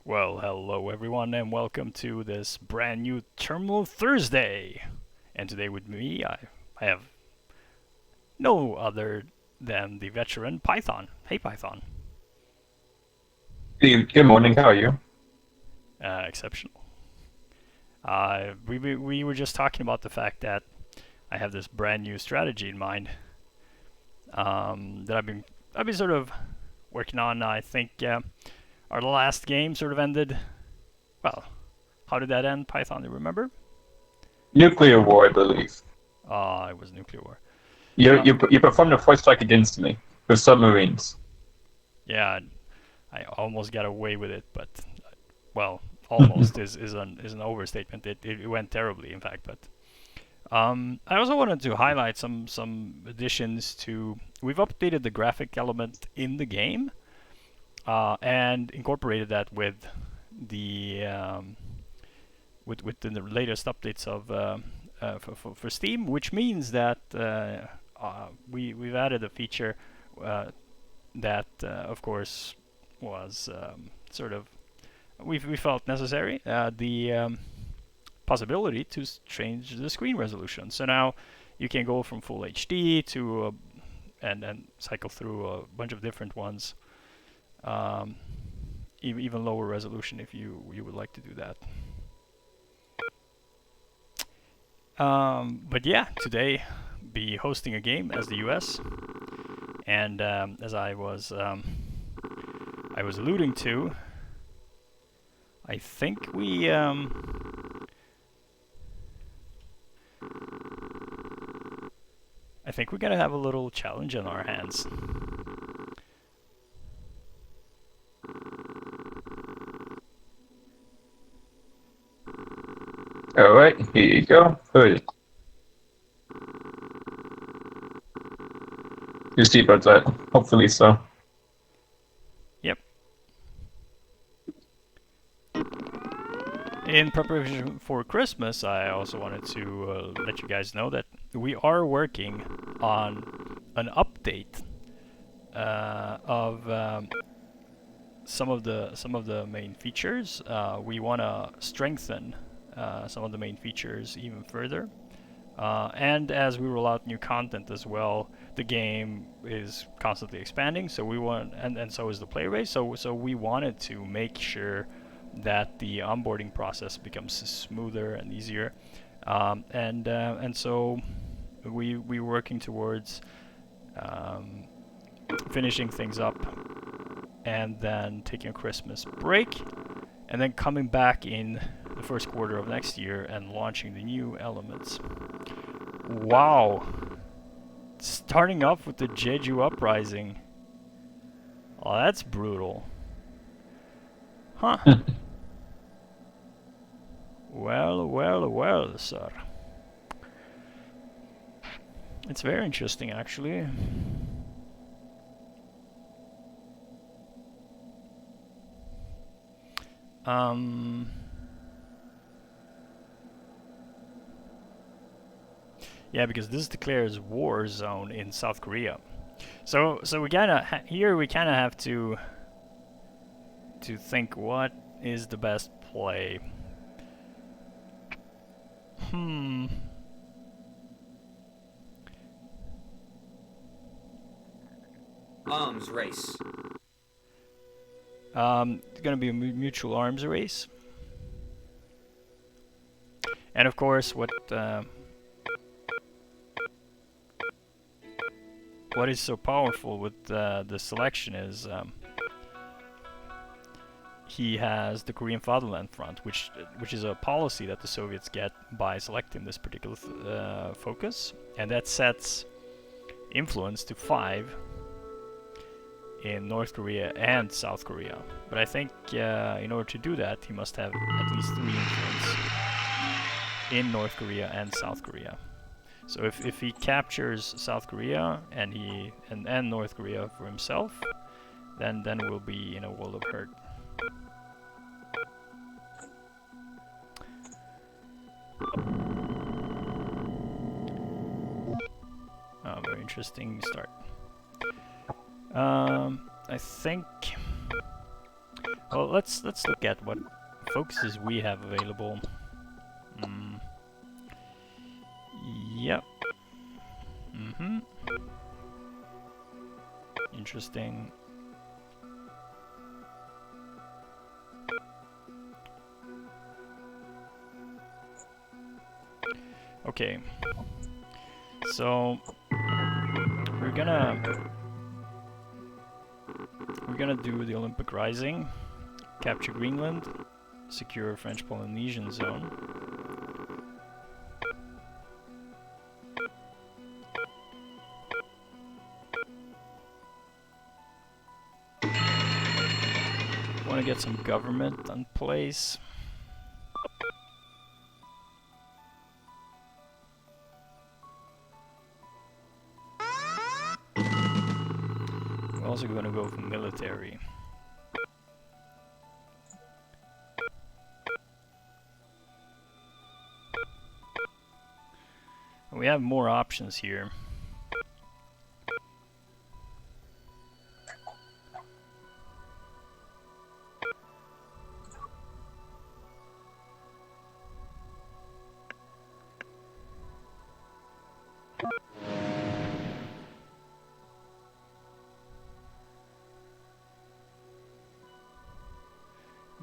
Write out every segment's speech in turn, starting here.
Well, hello everyone, and welcome to this brand new Terminal Thursday. And today with me, I have no other than the veteran Python. Hey, Python. Good morning. How are you? Exceptional. We were just talking about the fact that I have this brand new strategy in mind that I've been sort of working on. I think our last game sort of ended. Well, how did that end, Python? Do you remember? Nuclear war, I believe. It was nuclear war. You Uh, you you performed a force strike against me with submarines. yeah, I almost got away with it, but well, almost is an overstatement. It went terribly, in fact. But I also wanted to highlight some additions to. We've updated the graphic element in the game and incorporated that with the with the latest updates of for Steam, which means that we've added a feature that, of course, was sort of we felt necessary. The possibility to change the screen resolution. So now you can go from full HD to and cycle through a bunch of different ones, um, even lower resolution if you would like to do that. But yeah, today be hosting a game as the US, and as I was alluding to, I think we're gonna have a little challenge on our hands. All right, here you go. Good. Your seatbelt's at. Hopefully so. Yep. In preparation for Christmas, I also wanted to let you guys know that we are working on an update of some of the main features. We want to strengthen some of the main features even further. And as we roll out new content as well, the game is constantly expanding. So we want, and so is the player base. So we wanted to make sure that the onboarding process becomes smoother and easier. And so we're working towards finishing things up, and then taking a Christmas break, and then coming back in the first quarter of next year and launching the new elements. Wow! Starting off with the Jeju Uprising. Oh, that's brutal. Huh. Well, sir. It's very interesting, actually. Yeah, because this declares war zone in South Korea. So we here we kind of have to think what is the best play. Arms race. It's gonna be a mutual arms race, and of course, what is so powerful with the selection is he has the Korean Fatherland Front, which is a policy that the Soviets get by selecting this particular focus, and that sets influence to 5 in North Korea and South Korea. But I think in order to do that, he must have at least 3 influence in North Korea and South Korea. So if he captures South Korea and North Korea for himself, then we'll be in a world of hurt. Very interesting start. I think Well, let's look at what focuses we have available. Mm. Yep. Mm-hmm. Interesting. Okay. So we're gonna do the Olympic Rising, capture Greenland, secure French Polynesian zone. Want to get some government in place. We're also going to go for military. We have more options here.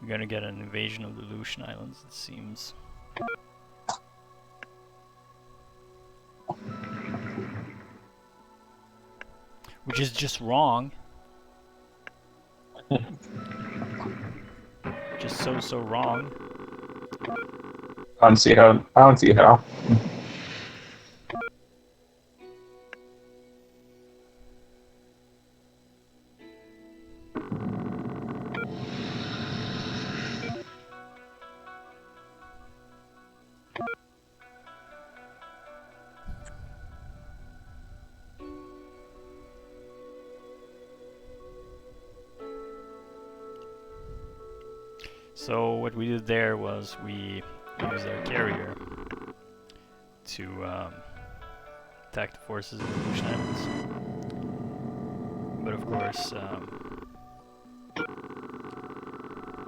We're gonna get an invasion of the Aleutian Islands, it seems. Which is just wrong. Just so wrong. I don't see how. I don't see how. So what we did there was we used our carrier to attack the forces of the Aleutian Islands. But of course,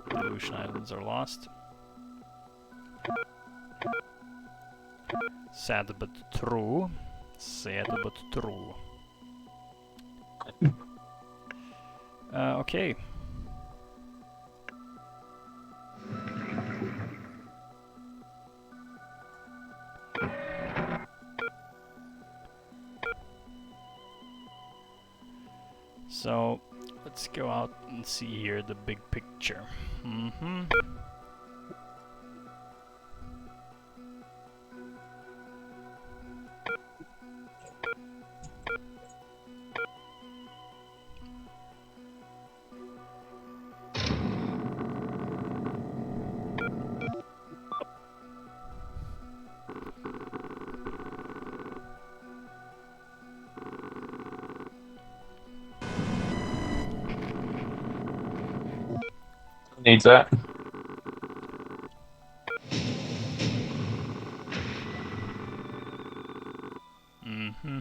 the Aleutian Islands are lost. Sad but true. Sad but true. Okay. So let's go out and see here the big picture. Mm-hmm. Needs that. Mm-hmm.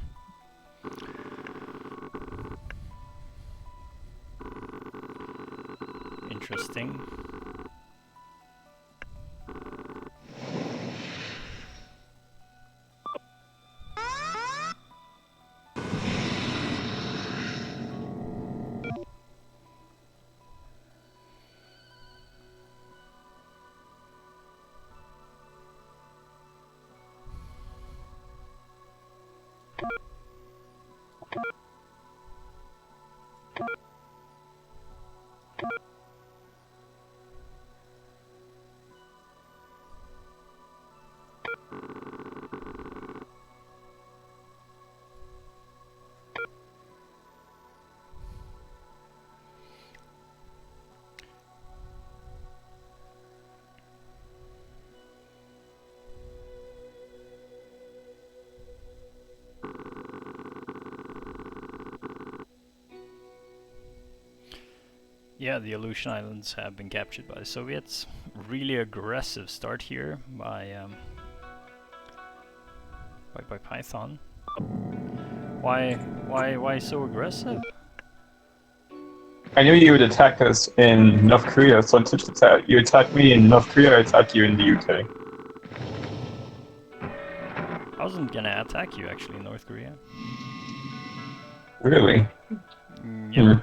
Interesting. Yeah, the Aleutian Islands have been captured by the Soviets. Really aggressive start here by Python. Why so aggressive? I knew you would attack us in North Korea, so instead of you attack me in North Korea, I attack you in the UK. I wasn't gonna attack you actually in North Korea. Really? Yep. Hmm.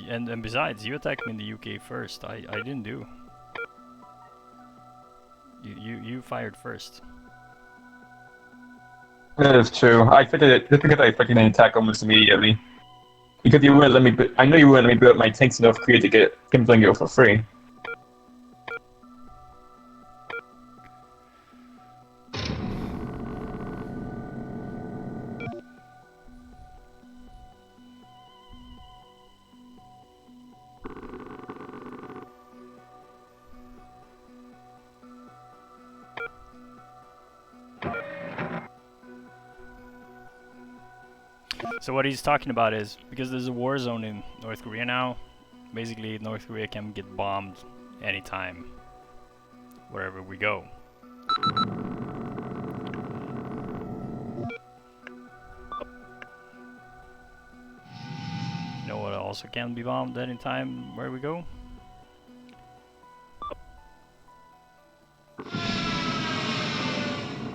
And besides, you attacked me in the UK first. I didn't do. You fired first. That is true. I fitted it just because I expected an attack almost immediately. Because you wouldn't let me. I know you wouldn't let me build my tanks in North Korea to get Kim Jong Il for free. So what he's talking about is because there's a war zone in North Korea now. Basically, North Korea can get bombed anytime, wherever we go. You know what also can be bombed anytime where we go?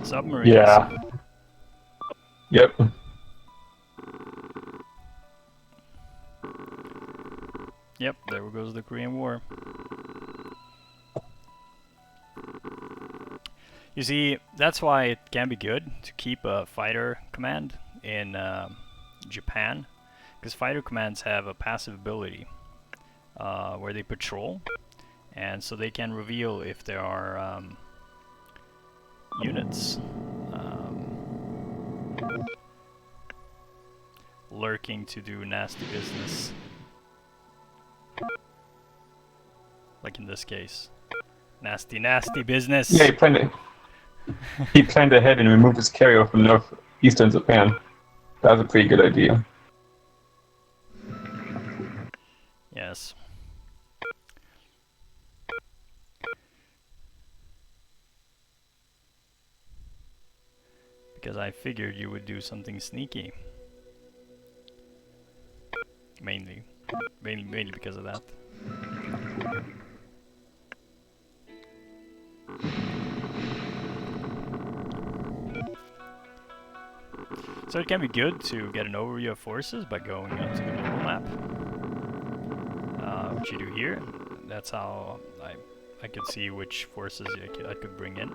Submarines. Yeah. Yep. Yep, there goes the Korean War. You see, that's why it can be good to keep a fighter command in Japan, because fighter commands have a passive ability where they patrol, and so they can reveal if there are units lurking to do nasty business. Like in this case. Nasty, nasty business! Yeah, he planned ahead and removed his carrier from northeastern Japan. That was a pretty good idea. Yes. Because I figured you would do something sneaky. Mainly because of that. So it can be good to get an overview of forces by going onto the global map, which you do here. That's how I could see which forces I could bring in.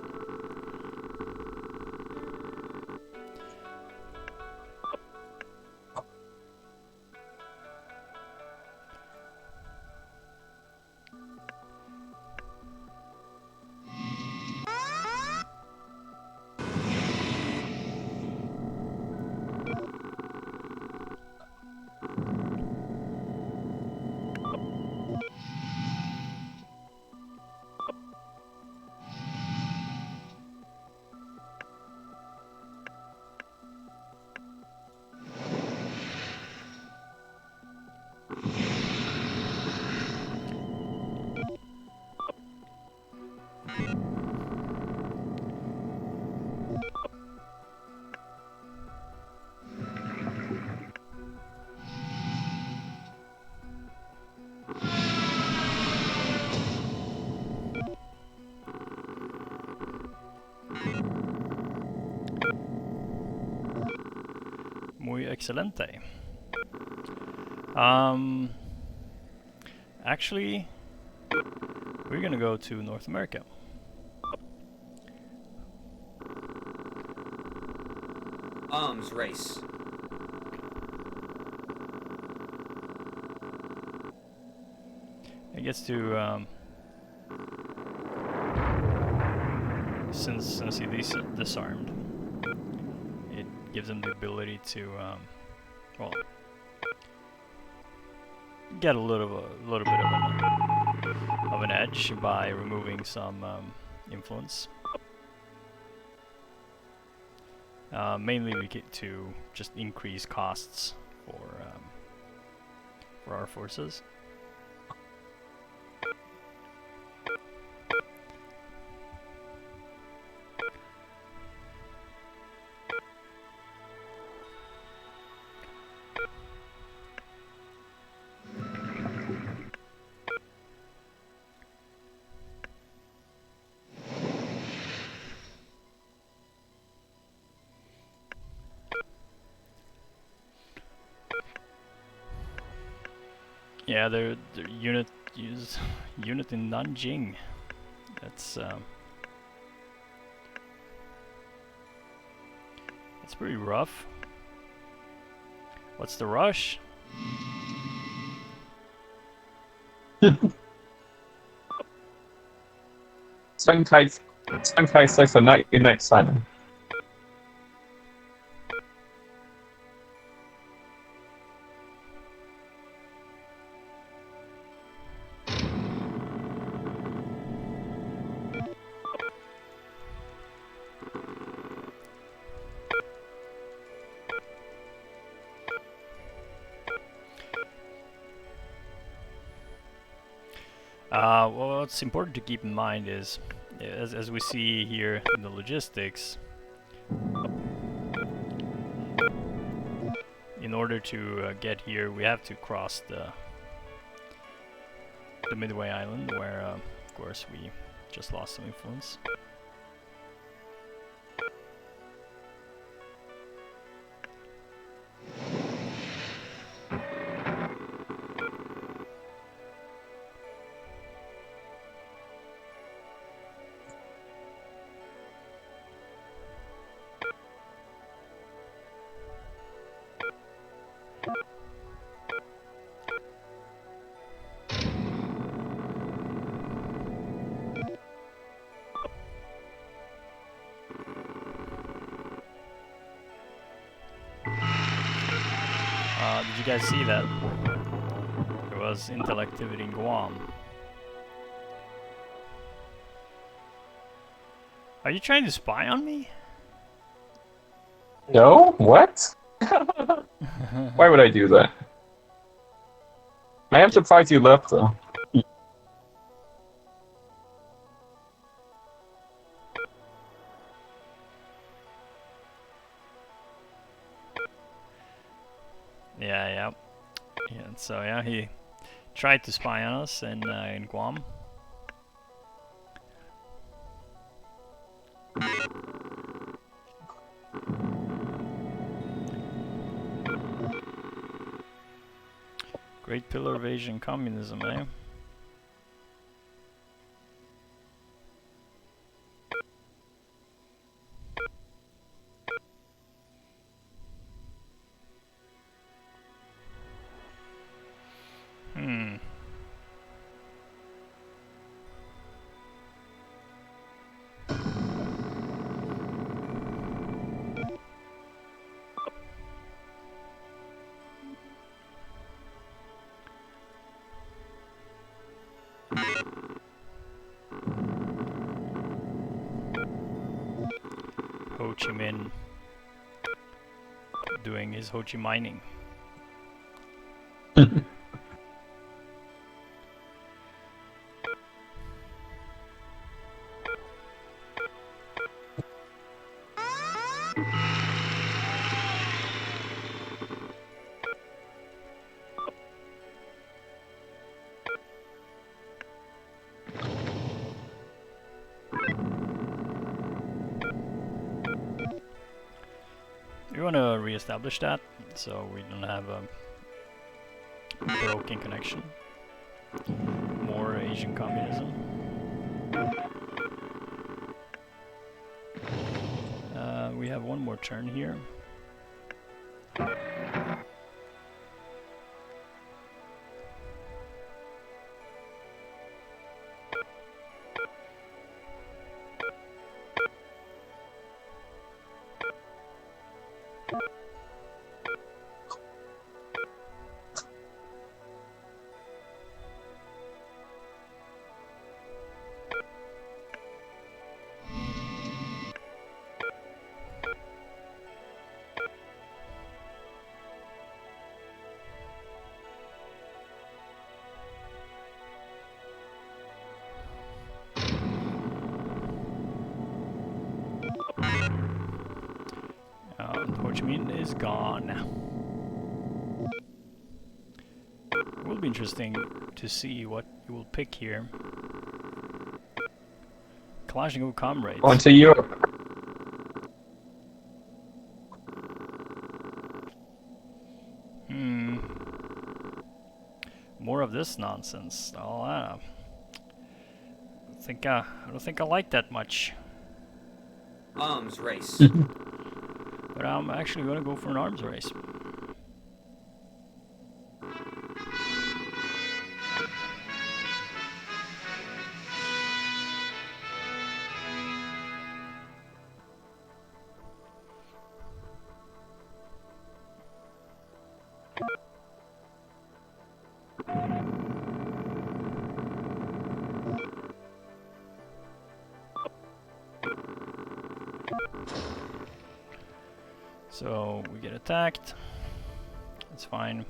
Muy excelente. Actually, we're gonna go to North America. Arms race. I guess to since he's disarmed, it gives him the ability to well, get a little bit of an edge by removing some influence. Mainly we get to just increase costs for our forces. Yeah, their unit unit in Nanjing. That's pretty rough. What's the rush? Shanghai says a night in night Simon. Well, what's important to keep in mind is, as we see here in the logistics, in order to get here, we have to cross the Midway Island, where, of course, we just lost some influence. Did you guys see that? There was intel activity in Guam. Are you trying to spy on me? No? What? Why would I do that? I am surprised you left, though. Yeah. So yeah, he tried to spy on us in Guam. Great pillar of Asian communism, eh? Ho Chi Minh doing his Ho Chi mining. We want to re-establish that, so we don't have a broken connection. More Asian communism. We have one more turn here. Ho Chi Minh is gone. It will be interesting to see what you will pick here. Kalashnikov comrades. On to Europe. More of this nonsense. Well, I don't think I like that much. Arms race. But I'm actually gonna go for an arms race. So we get attacked. That's fine.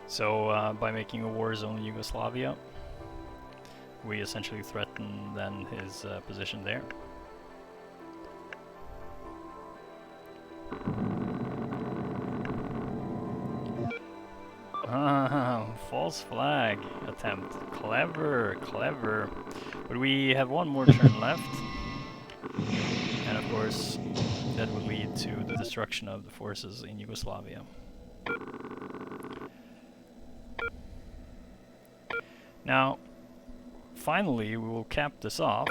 So by making a war zone in Yugoslavia, we essentially threaten then his position there. False flag attempt. Clever, clever. But we have one more turn left. And of course, that would lead to the destruction of the forces in Yugoslavia. Now, finally, we will cap this off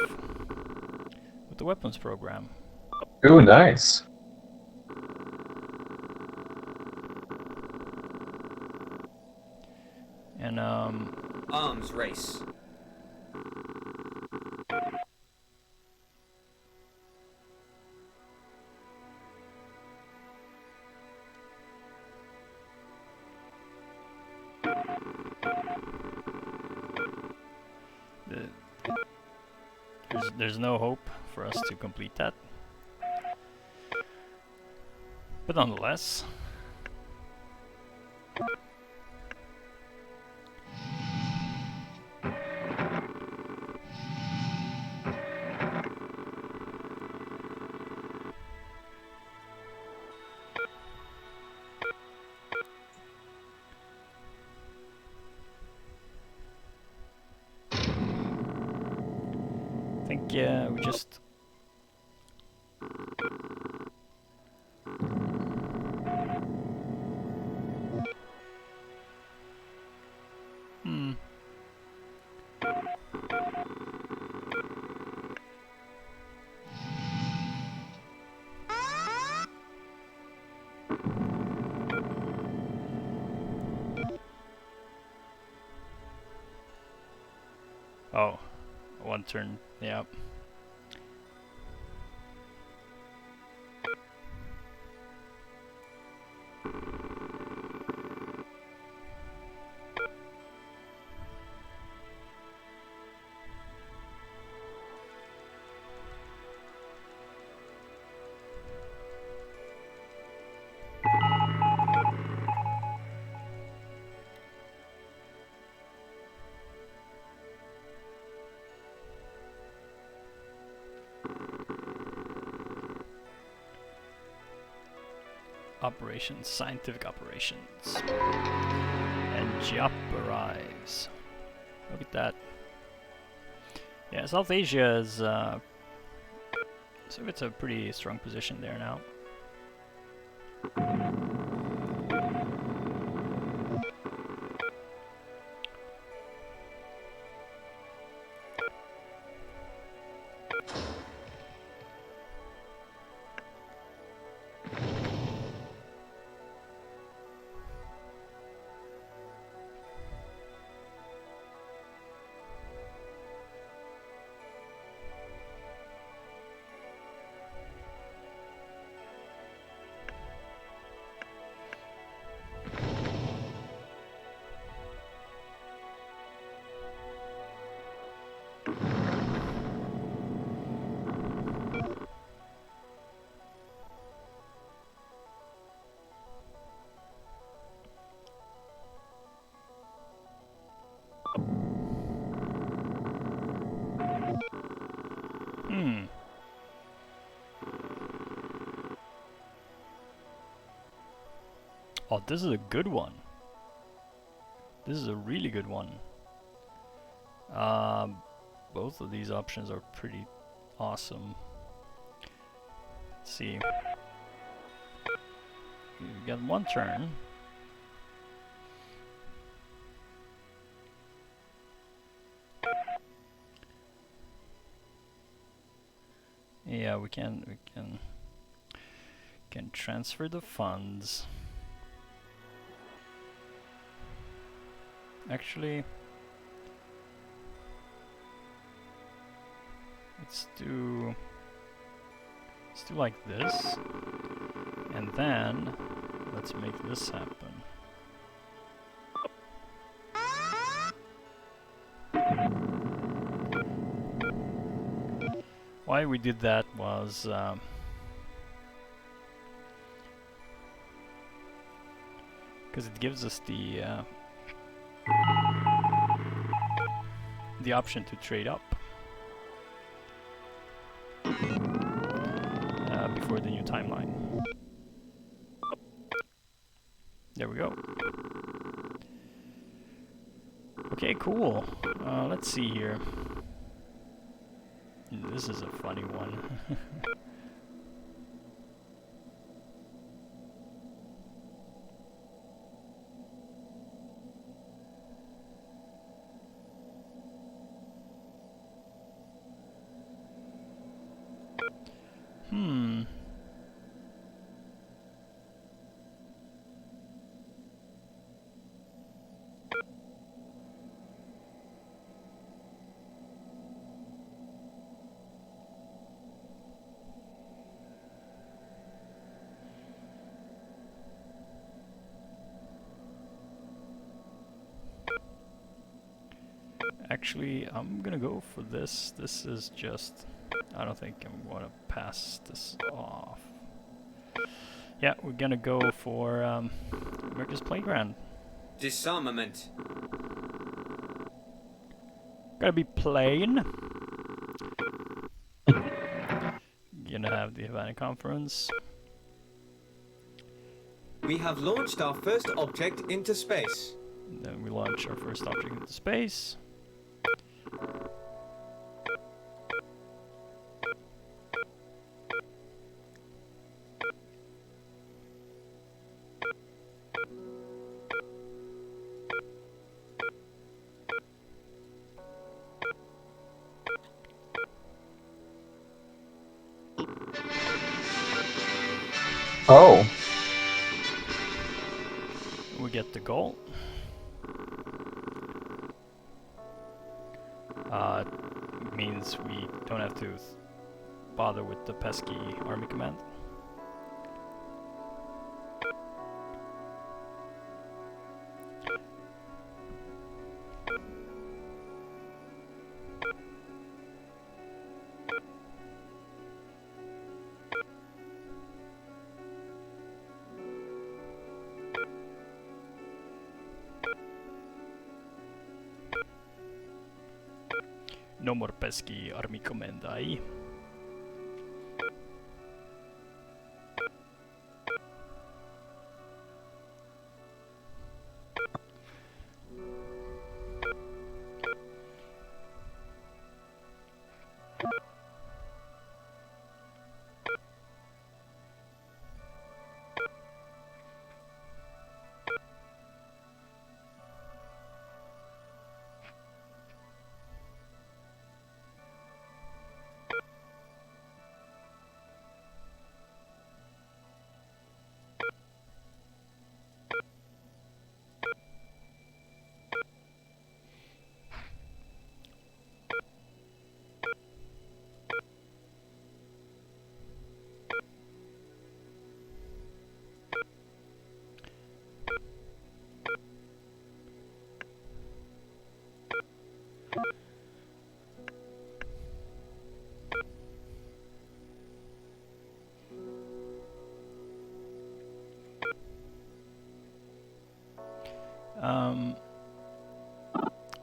with the weapons program. Oh, nice. And Arms race. there's no hope for us to complete that. But nonetheless, I think we just oh, one turn, yeah. Operations, scientific operations. And Jop arrives. Look at that. Yeah, South Asia is so it's a pretty strong position there now. Oh, this is a good one. This is a really good one. Both of these options are pretty awesome. Let's see. You got one turn. Yeah, we can transfer the funds. Actually, let's do like this, and then let's make this happen. Why we did that was because it gives us the option to trade up before the new timeline. There we go. Okay, cool. Let's see here. This is a funny one. Actually, I'm gonna go for this. This is just... I don't think I'm gonna pass this off. Yeah, we're gonna go for America's Playground. Disarmament. Gotta be plain. Gonna have the Havana Conference. We have launched our first object into space. Then we launch our first object into space. Oh. We get the goal. Means we don't have to bother with the pesky army command. No more pesky army commandai.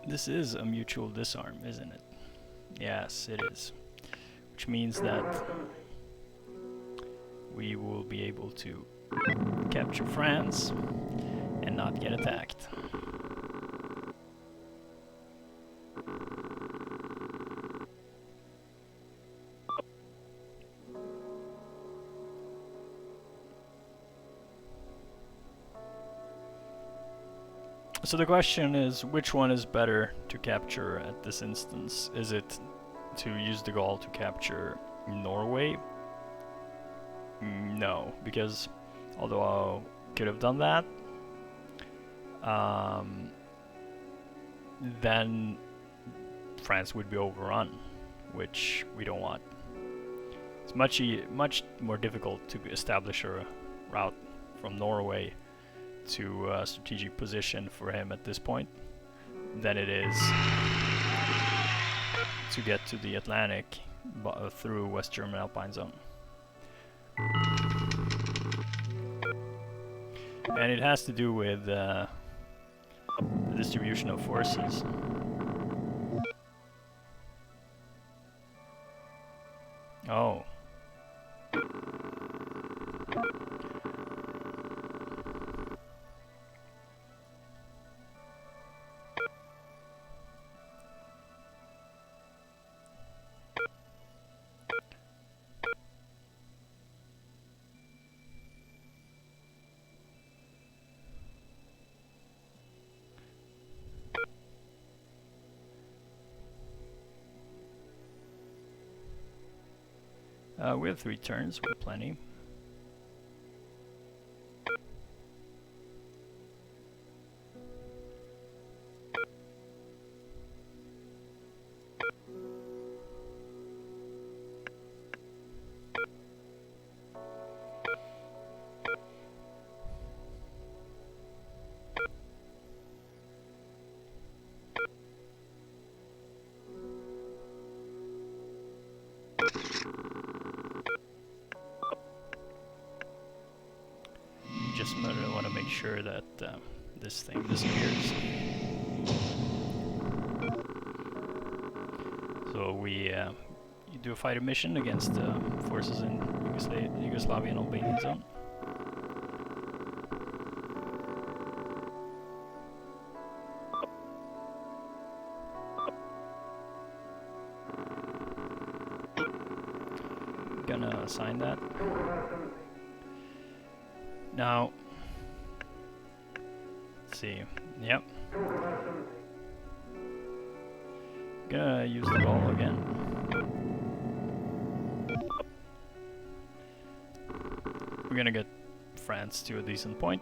This is a mutual disarm, isn't it? Yes, it is. Which means that we will be able to capture France and not get attacked. So the question is, which one is better to capture at this instance? Is it to use the Gaul to capture Norway? No, because although I could have done that, then France would be overrun, which we don't want. It's much more difficult to establish a route from Norway to a strategic position for him at this point than it is to get to the Atlantic through West German Alpine Zone. And it has to do with the distribution of forces. Oh. We have 3 turns, we're plenty. Just want to make sure that this thing disappears. So we you do a fighter mission against forces in Yugoslavian Albanian zone. Gonna assign that. Now, let's see. Yep. Gonna use the ball again. We're gonna get France to a decent point.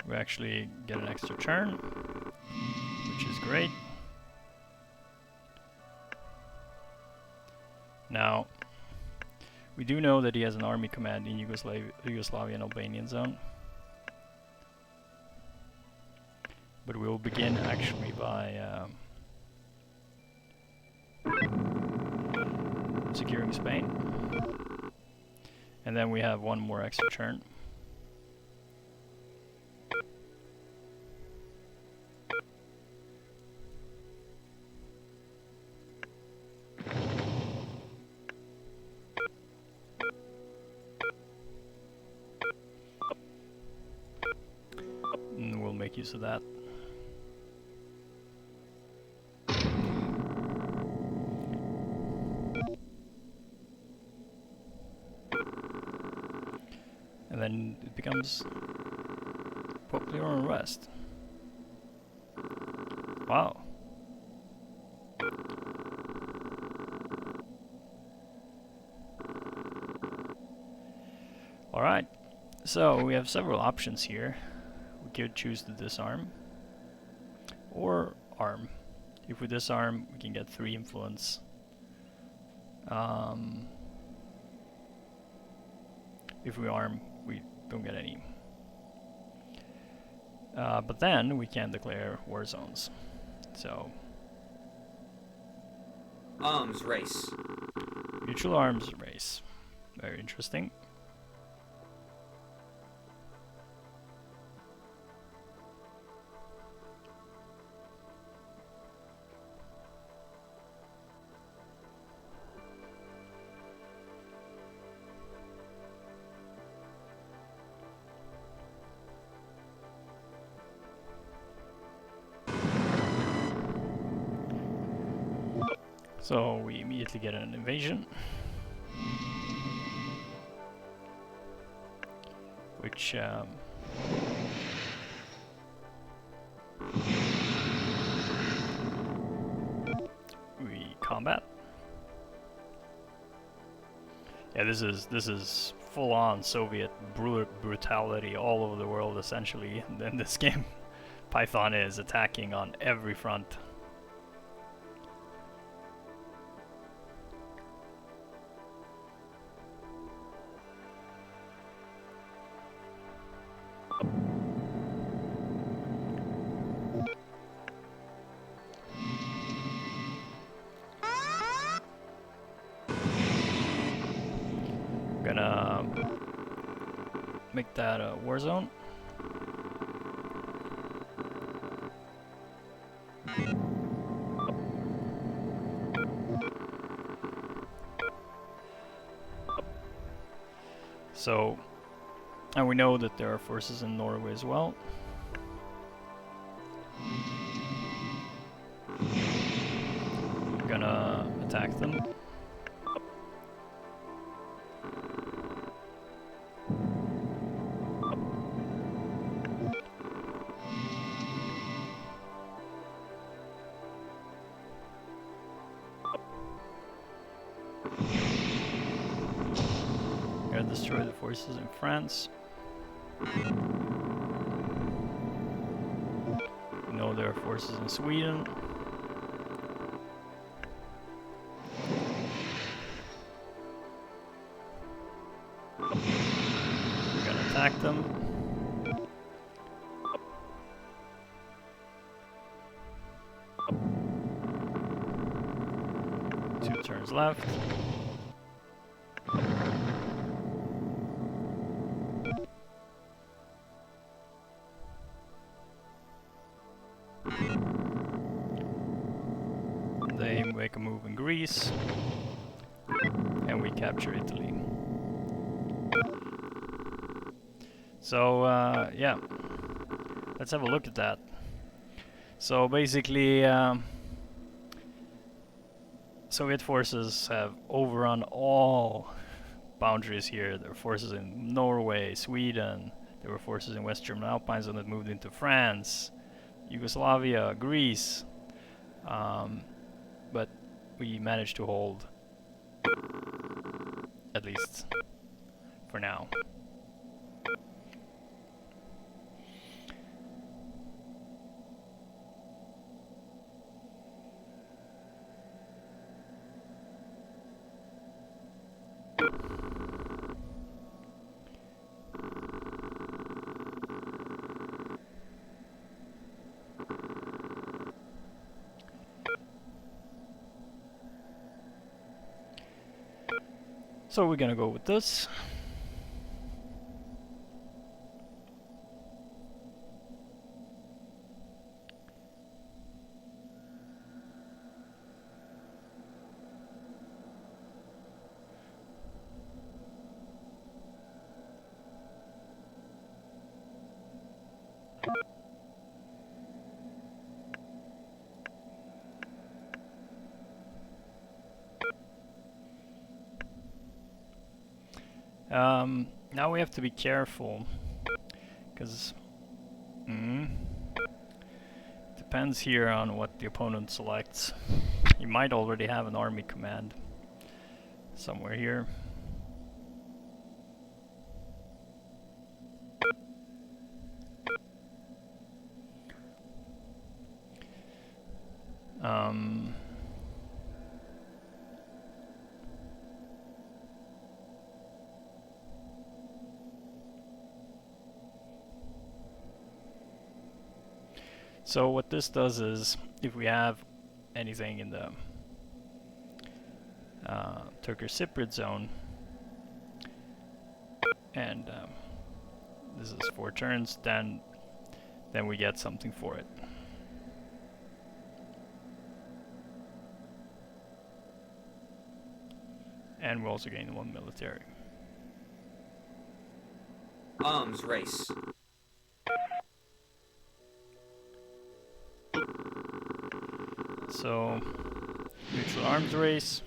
We actually get an extra turn, which is great. Now, we do know that he has an army command in Yugoslavian Albanian zone. But we will begin actually by securing Spain. And then we have one more extra turn. And we'll make use of that. And then it becomes popular unrest. Wow. Alright, so we have several options here. We could choose to disarm or arm. If we disarm, we can get 3 influence. If we arm, we don't get any. But then we can declare war zones. So, Arms race. mutual arms race. Very interesting. So we immediately get an invasion, which we combat. Yeah, this is full-on Soviet brutality all over the world, essentially. In this game, Python is attacking on every front. Gonna make that a war zone. So, and we know that there are forces in Norway as well. Gonna attack them. Gonna destroy the forces in France. We know there are forces in Sweden. We're gonna attack them. Two turns left. They make a move in Greece, and we capture Italy. So yeah, let's have a look at that. So basically, Soviet forces have overrun all boundaries here. There were forces in Norway, Sweden, there were forces in West German Alpines that moved into France, Yugoslavia, Greece, but we managed to hold, at least for now. So we're gonna go with this. Now we have to be careful, because depends here on what the opponent selects. You might already have an army command somewhere here. So what this does is, if we have anything in the Turkish Cypriot zone, and this is 4 turns, then we get something for it. And we also gain 1 military. Arms race. So, neutral arms race.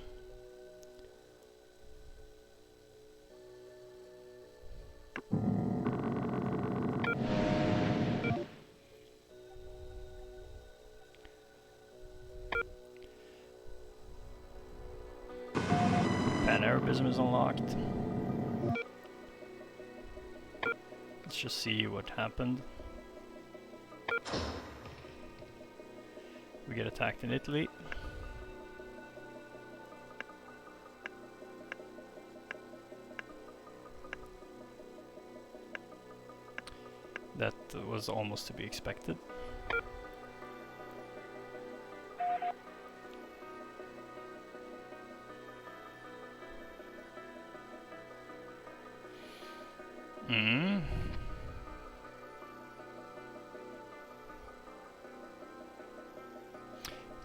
Pan-Arabism is unlocked. Let's just see what happened. We get attacked in Italy. That was almost to be expected.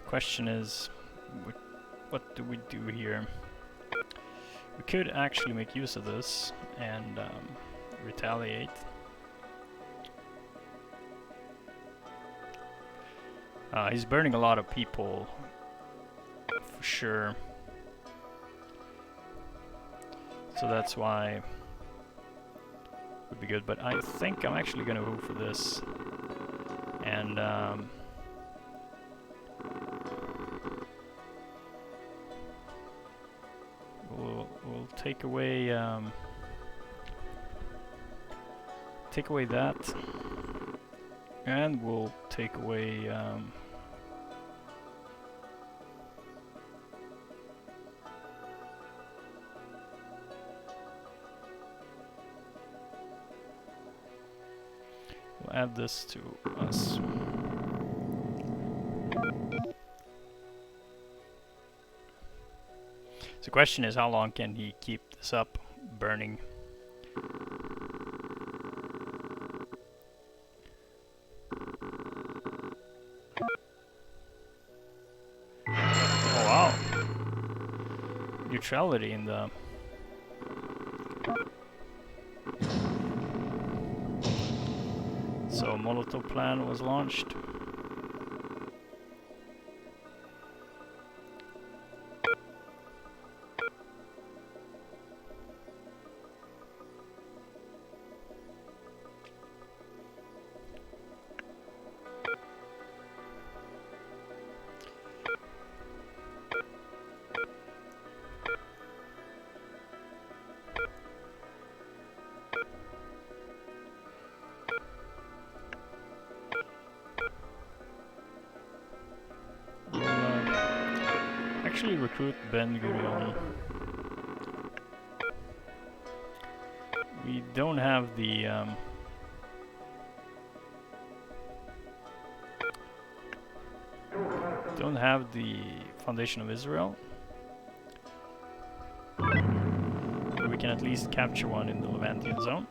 Question is, what do we do here? We could actually make use of this and retaliate. He's burning a lot of people, for sure. So that's why it would be good. But I think I'm actually going to move for this. And we'll take away that, and we'll take away we'll add this to us. So the question is, how long can he keep this up burning? Oh wow! Neutrality in the... So Molotov plan was launched. Actually recruit Ben Gurion. We don't have the foundation of Israel. But we can at least capture one in the Levantian zone.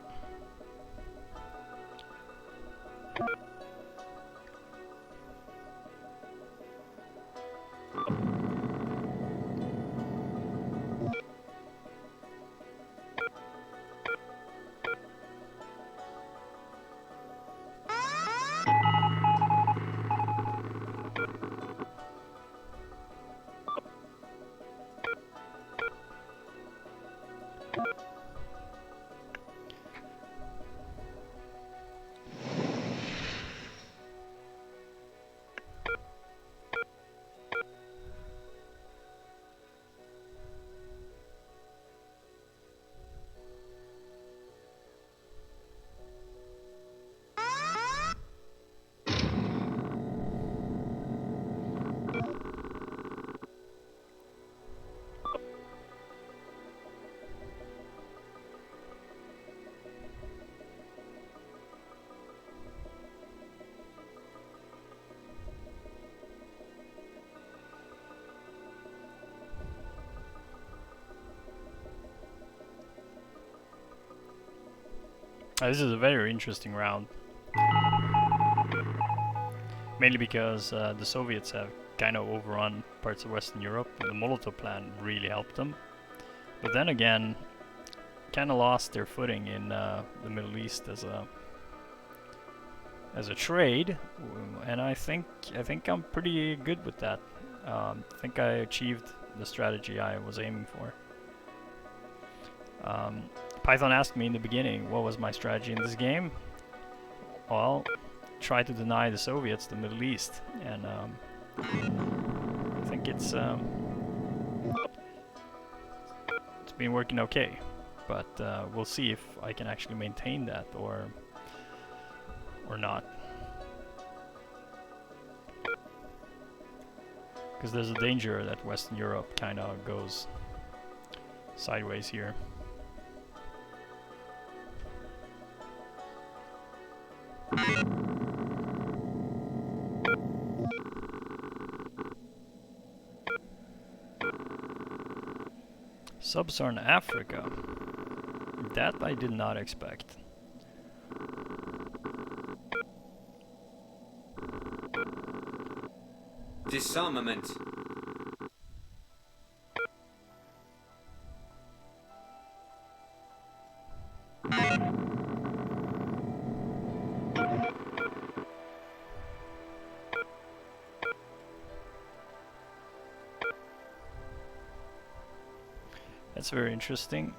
This is a very interesting round. Mainly because the Soviets have kind of overrun parts of Western Europe, and the Molotov plan really helped them. But then again, kind of lost their footing in the Middle East as a trade, and I think I'm pretty good with that. I think I achieved the strategy I was aiming for. Python asked me in the beginning what was my strategy in this game. Well, try to deny the Soviets the Middle East, and I think it's been working okay. But we'll see if I can actually maintain that or not. Because there's a danger that Western Europe kind of goes sideways here. Sub-Saharan Africa. That I did not expect. Disarmament. That's very interesting.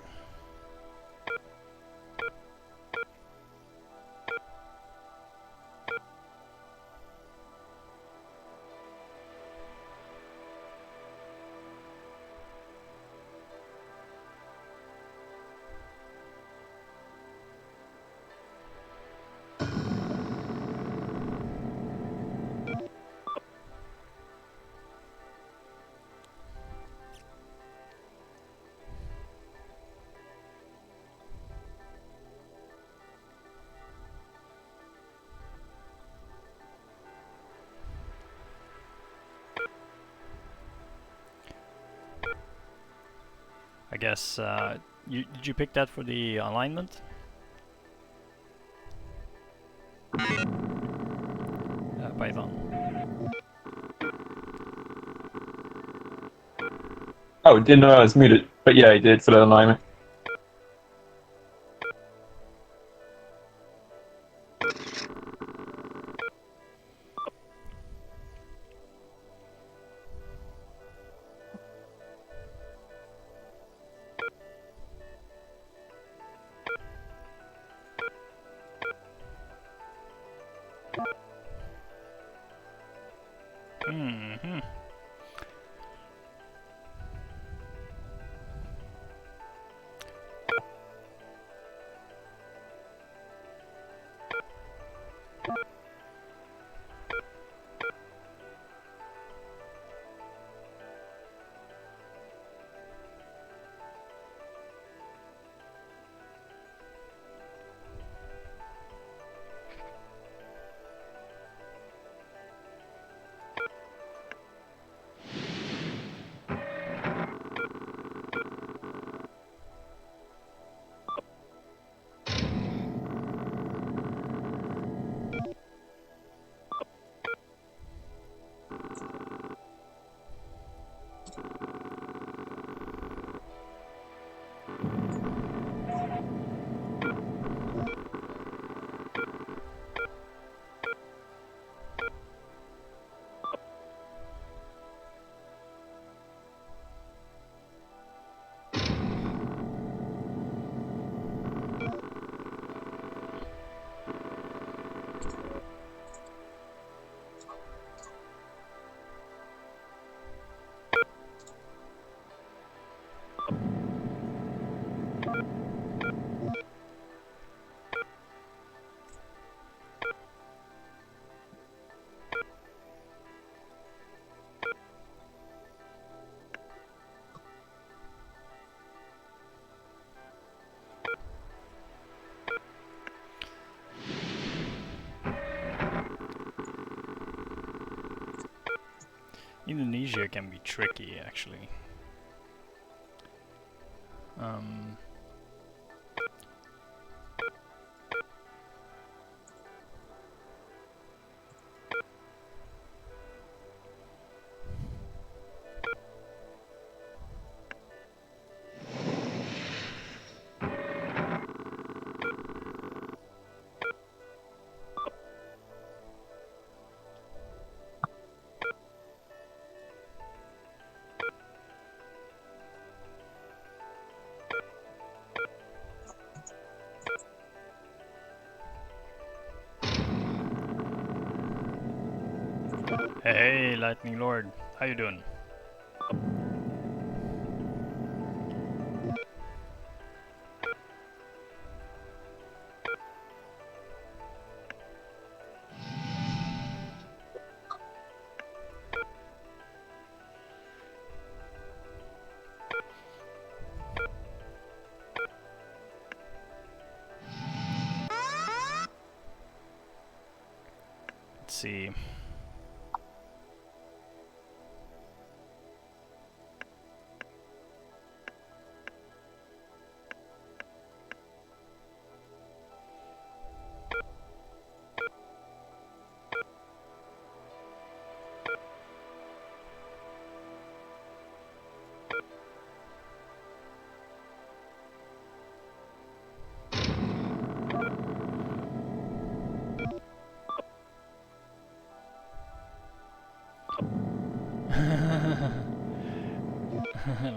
I guess, did you pick that for the alignment? Python. Oh, didn't know I was muted, but yeah, I did for the alignment. Mm-hmm. Indonesia can be tricky, actually. Hey, Lightning Lord. How you doing? Let's see.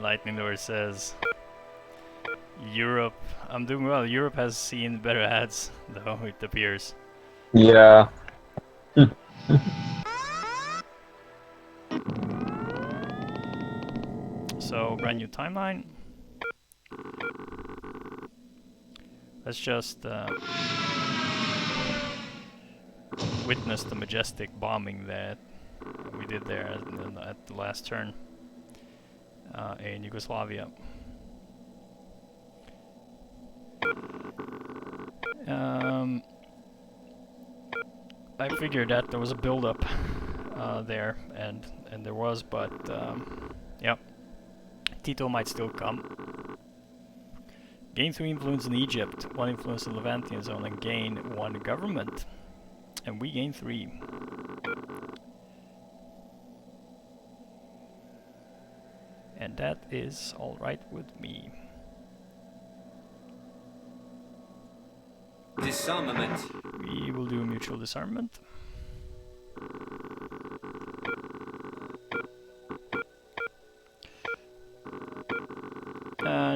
Lightning Lord says, Europe. I'm doing well. Europe has seen better ads, though, it appears. Yeah. So, brand new timeline. Let's just witness the majestic bombing that we did there at the last turn in Yugoslavia. I figured that there was a build-up there, and there was, but yeah, Tito might still come. Gain 3 influence in Egypt, 1 influence in Levantian zone, and gain 1 government. And we gain 3. And that is alright with me. Disarmament. We will do mutual disarmament.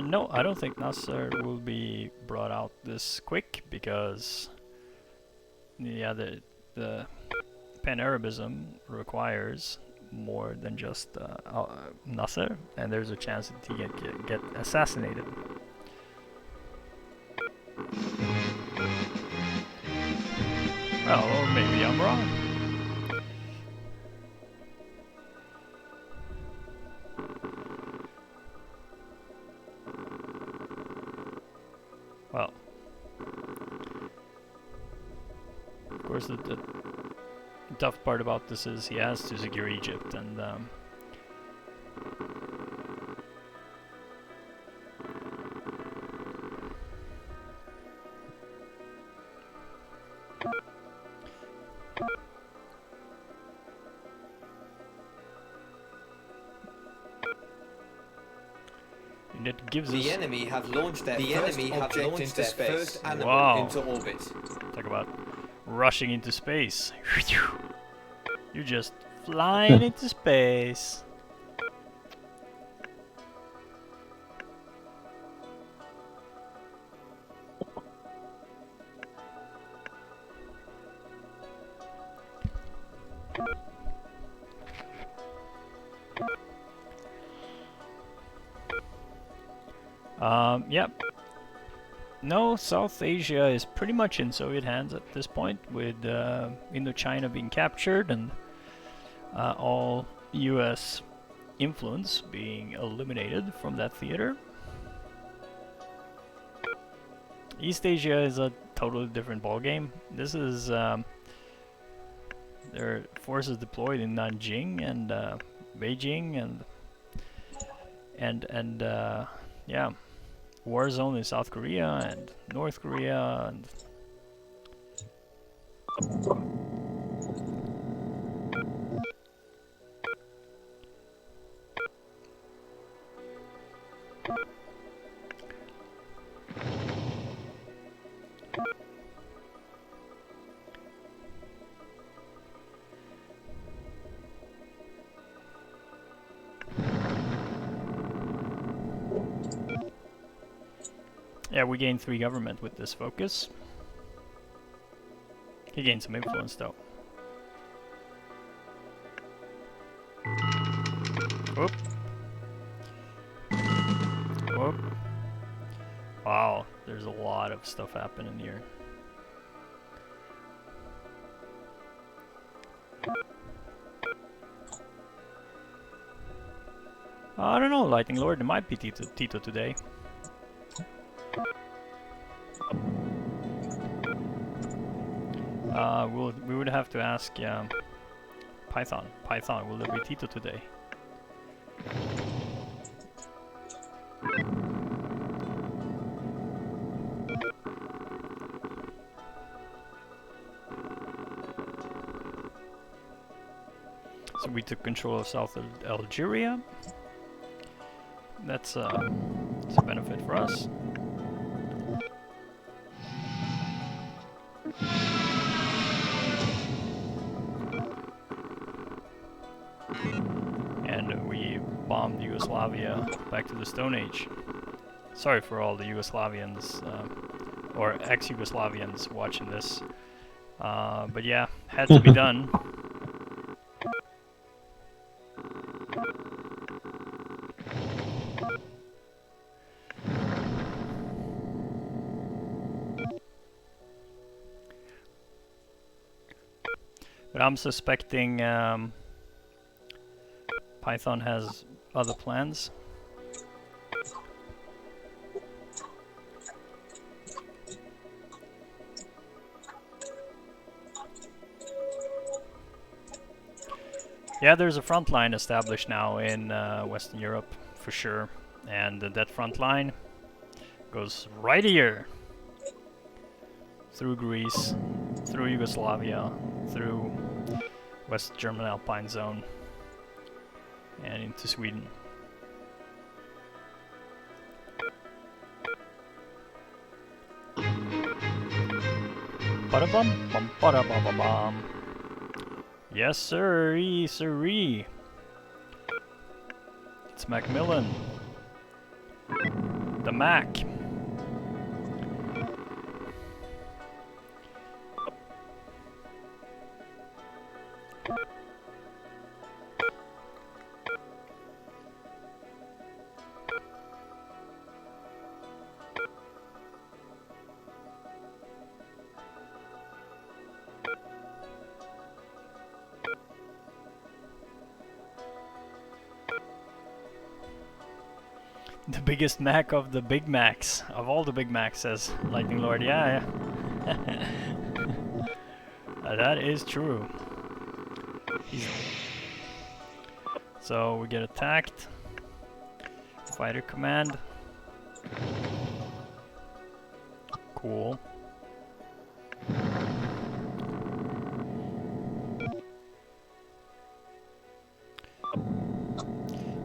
No, I don't think Nasser will be brought out this quick, because yeah, the Pan-Arabism requires more than just Nasser, and there's a chance that he get assassinated. Well, or maybe I'm wrong. Well, of course, the tough part about this is he has to secure Egypt, and it gives us... The enemy have launched their first animal Wow. into orbit. Talk about rushing into space. You're just flying into space. Yep. No, South Asia is pretty much in Soviet hands at this point, with Indochina being captured and all US influence being eliminated from that theater. East Asia is a totally different ballgame. This is there are forces deployed in Nanjing and Beijing and yeah, war zone in South Korea and North Korea and yeah, we gained 3 government with this focus. He gained some influence though. Whoop. Whoop. Wow, there's a lot of stuff happening here. I don't know, Lightning Lord, it might be Tito today. We would have to ask Python. Python, will there be Tito today? So we took control of South Algeria. That's it's a benefit for us. And we bombed Yugoslavia back to the Stone Age. Sorry for all the Yugoslavians or ex-Yugoslavians watching this, but yeah, had to be done. But I'm suspecting Python has other plans. Yeah, there's a front line established now in Western Europe, for sure. And that front line goes right here. Through Greece, through Yugoslavia, through West German Alpine Zone, and into Sweden. Ba-da-bum, bum, ba-da-ba-ba-bum. Yes, sirree, sirree. It's Macmillan. The Mac. The biggest Mac of the Big Macs, of all the Big Macs, says Lightning Lord. Yeah, yeah. That is true. So we get attacked. Fighter command. Cool.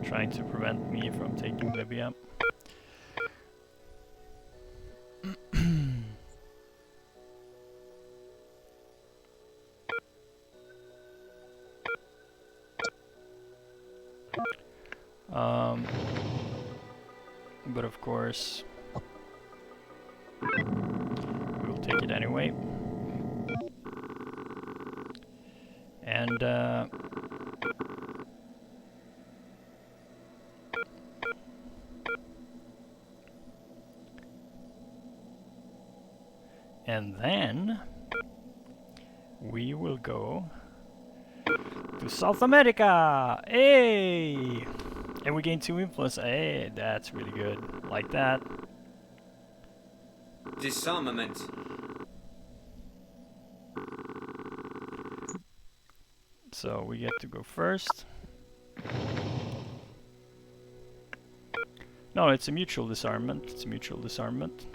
Trying to prevent me from taking Libya. But of course, we will take it anyway. And then we will go to South America. Hey! And we gain 2 influence. Hey, that's really good. Like that. Disarmament. So we get to go first. No, it's a mutual disarmament. It's a mutual disarmament.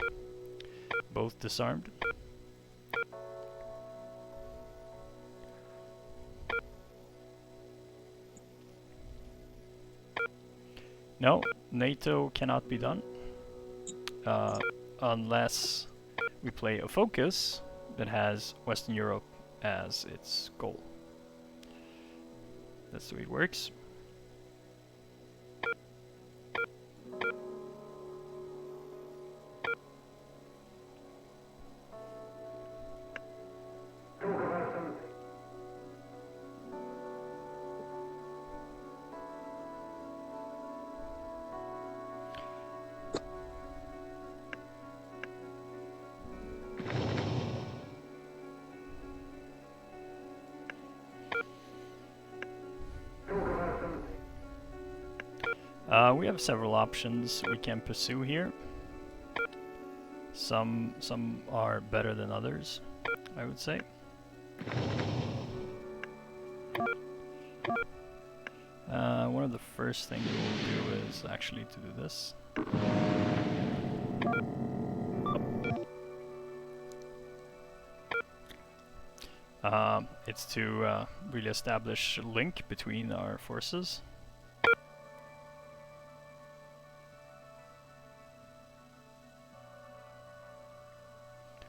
Both disarmed. No, NATO cannot be done unless we play a focus that has Western Europe as its goal. That's the way it works. We have several options we can pursue here. Some are better than others, I would say. One of the first things we'll do is actually to do this. It's to really establish a link between our forces.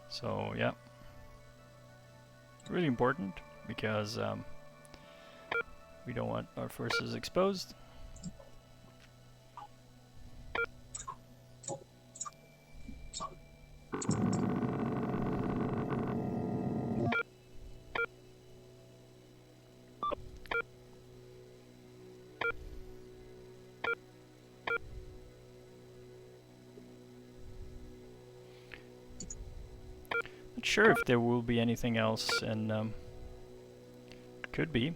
So yeah, really important because we don't want our forces exposed. Not sure if there will be anything else, and could be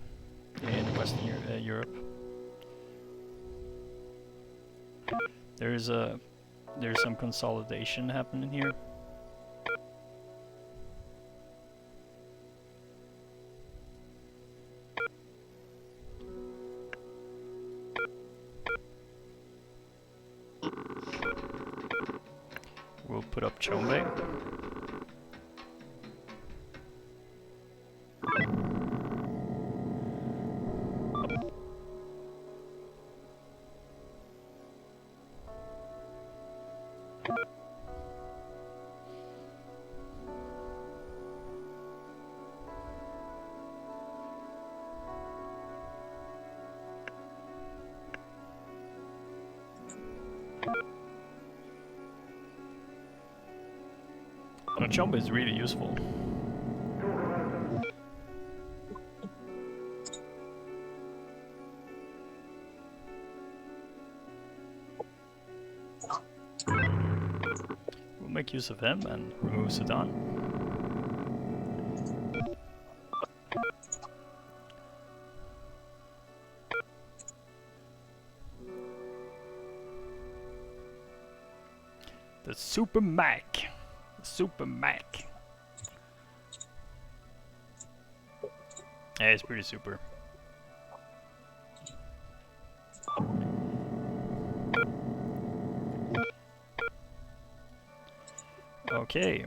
in Western Europe. There's some consolidation happening here. We'll put up Chombe. Chombe is really useful. We'll make use of him and remove Sudan. The Super Mac. Super Mac. Yeah, it's pretty super. Okay.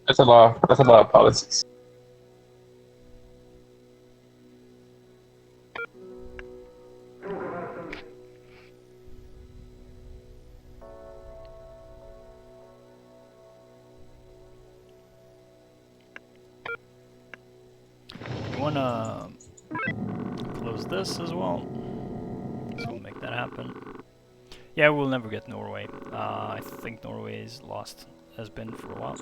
That's a lot. That's a lot of policies. You wanna close this as well, so we'll make that happen. Yeah, we'll never get Norway. I think Norway is lost, has been for a while.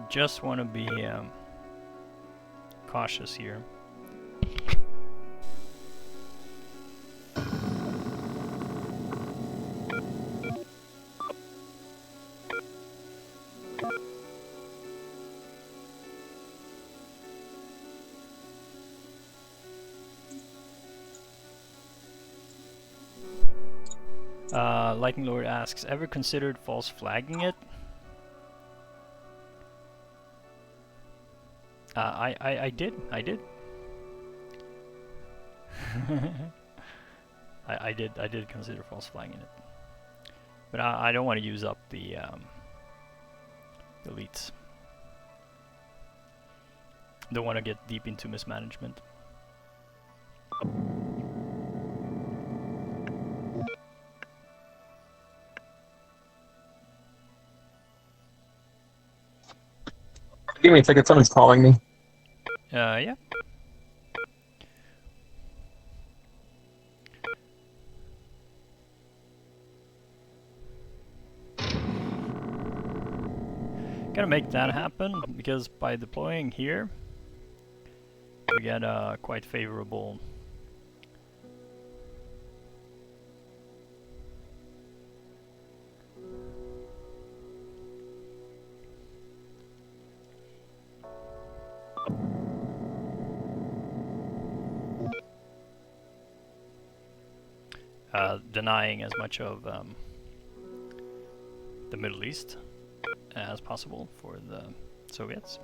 Just want to be cautious here. Lightning Lord asks, ever considered false flagging it? I did. I did consider false flagging it. But I don't want to use up the elites. Don't want to get deep into mismanagement. Give me a second. Someone's calling me. Yeah. Gotta make that happen, because by deploying here, we get a quite favorable denying as much of the Middle East as possible for the Soviets.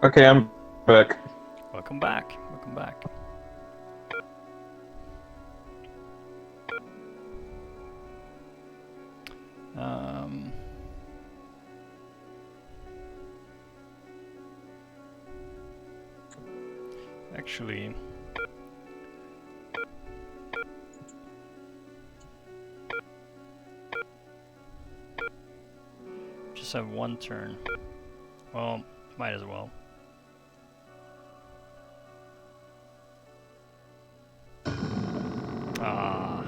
Okay, I'm back. Welcome back. Welcome back. Actually, just have one turn. Well, might as well. Ah,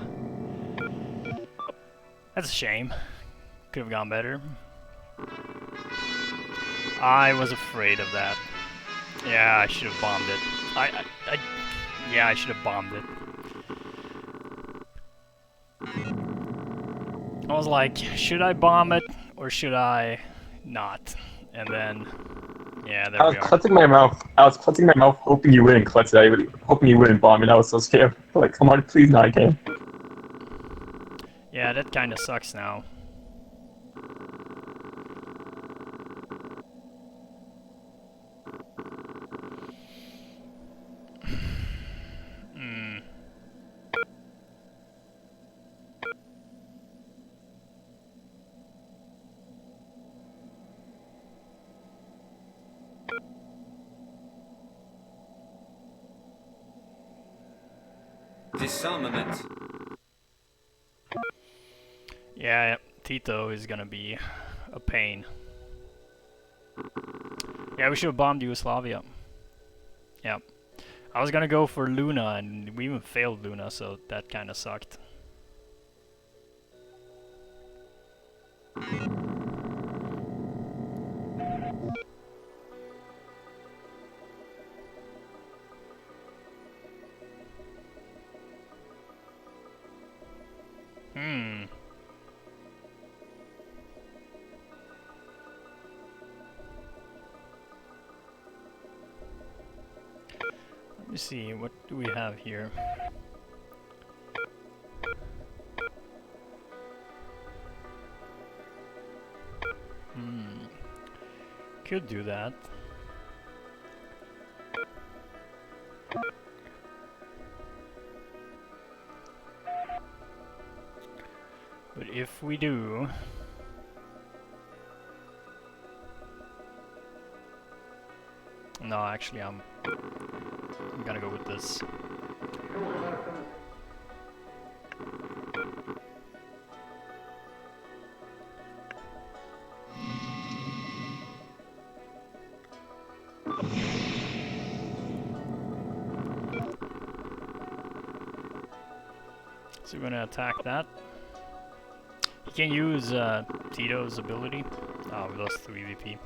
that's a shame. Could have gone better. I was afraid of that. Yeah, I should have bombed it. Yeah, I should have bombed it. I was like, should I bomb it or should I not? And then, yeah, there I was we are. clutching my mouth. Hoping you wouldn't clutch it. Hoping you wouldn't bomb it. I was so scared. Like, come on, please, not again. Yeah, that kind of sucks now. Disarmament. Yeah, Tito is gonna be a pain. Yeah, we should have bombed Yugoslavia. Yeah. I was gonna go for Luna, and we even failed Luna, so that kind of sucked. Let me see, what do we have here? Could do that. But if we do... No, actually, I'm gonna go with this. So we're gonna attack that. He can use Tito's ability. Oh, we lost 3 VP.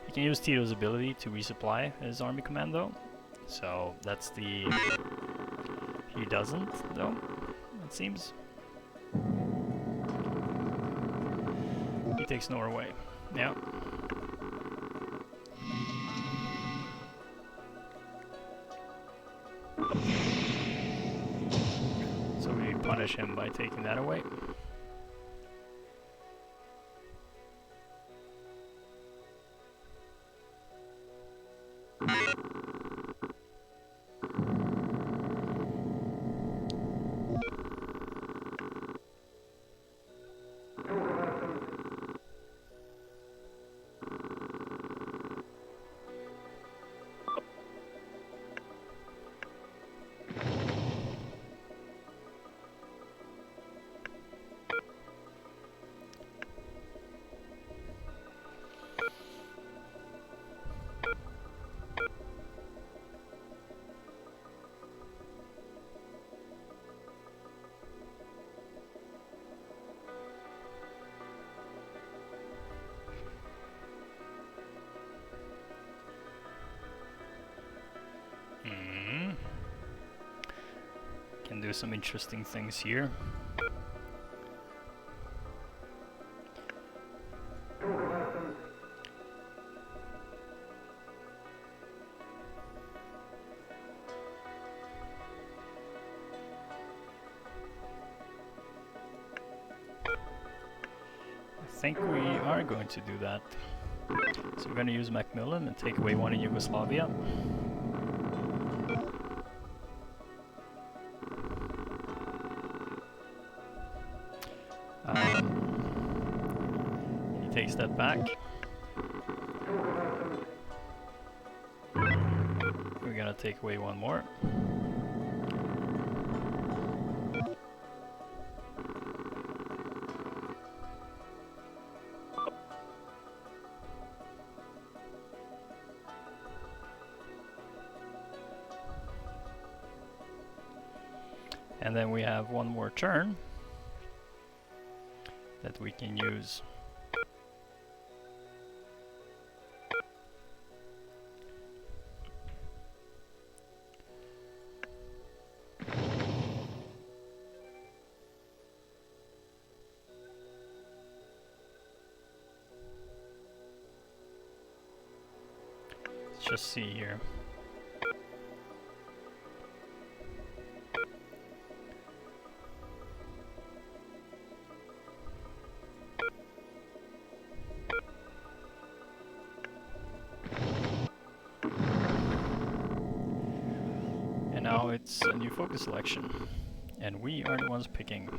He can use Tito's ability to resupply his army commando. So that's the... He doesn't, though, it seems. He takes Norway. Yeah. So we punish him by taking that away. some interesting things here. I think we are going to do that. So we're going to use Macmillan and take away one in Yugoslavia. He takes that back. We're going to take away one more. And then we have one more turn that we can use. Let's just see here. Now it's a new focus selection, and we are the ones picking.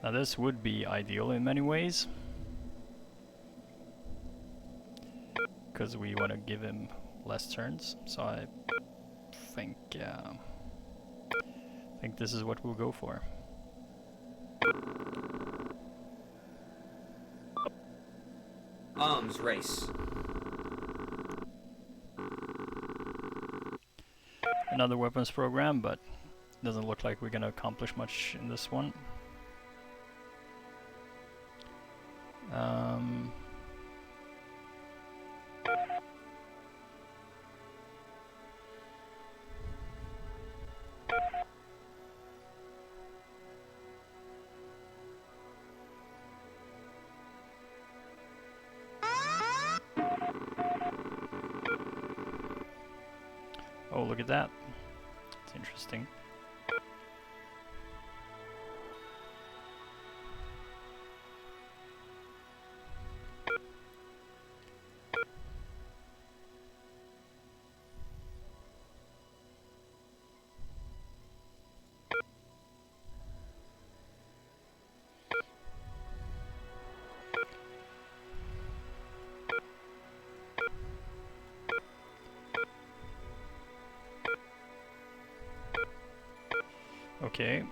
Now this would be ideal in many ways, because we want to give him less turns. So I think this is what we'll go for. Arms race. Another weapons program, but doesn't look like we're gonna accomplish much in this one. Oh, look at that. It's interesting. Okay.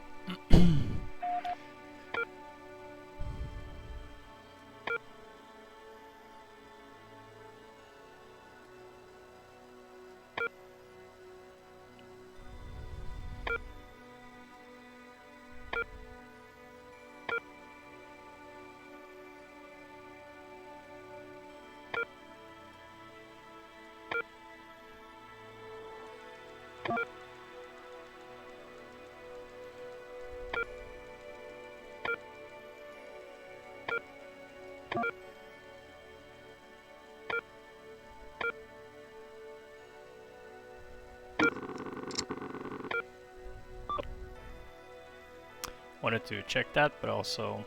Wanted to check that, but also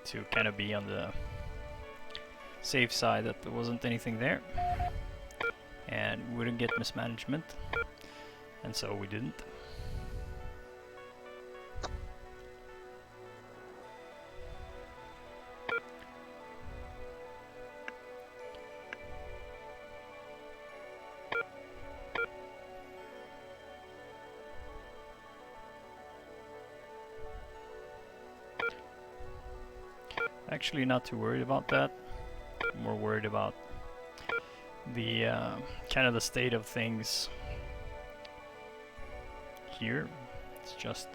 to kind of be on the safe side that there wasn't anything there and wouldn't get mismanagement, and so we didn't. Actually not too worried about that. I'm more worried about the kind of the state of things here. It's just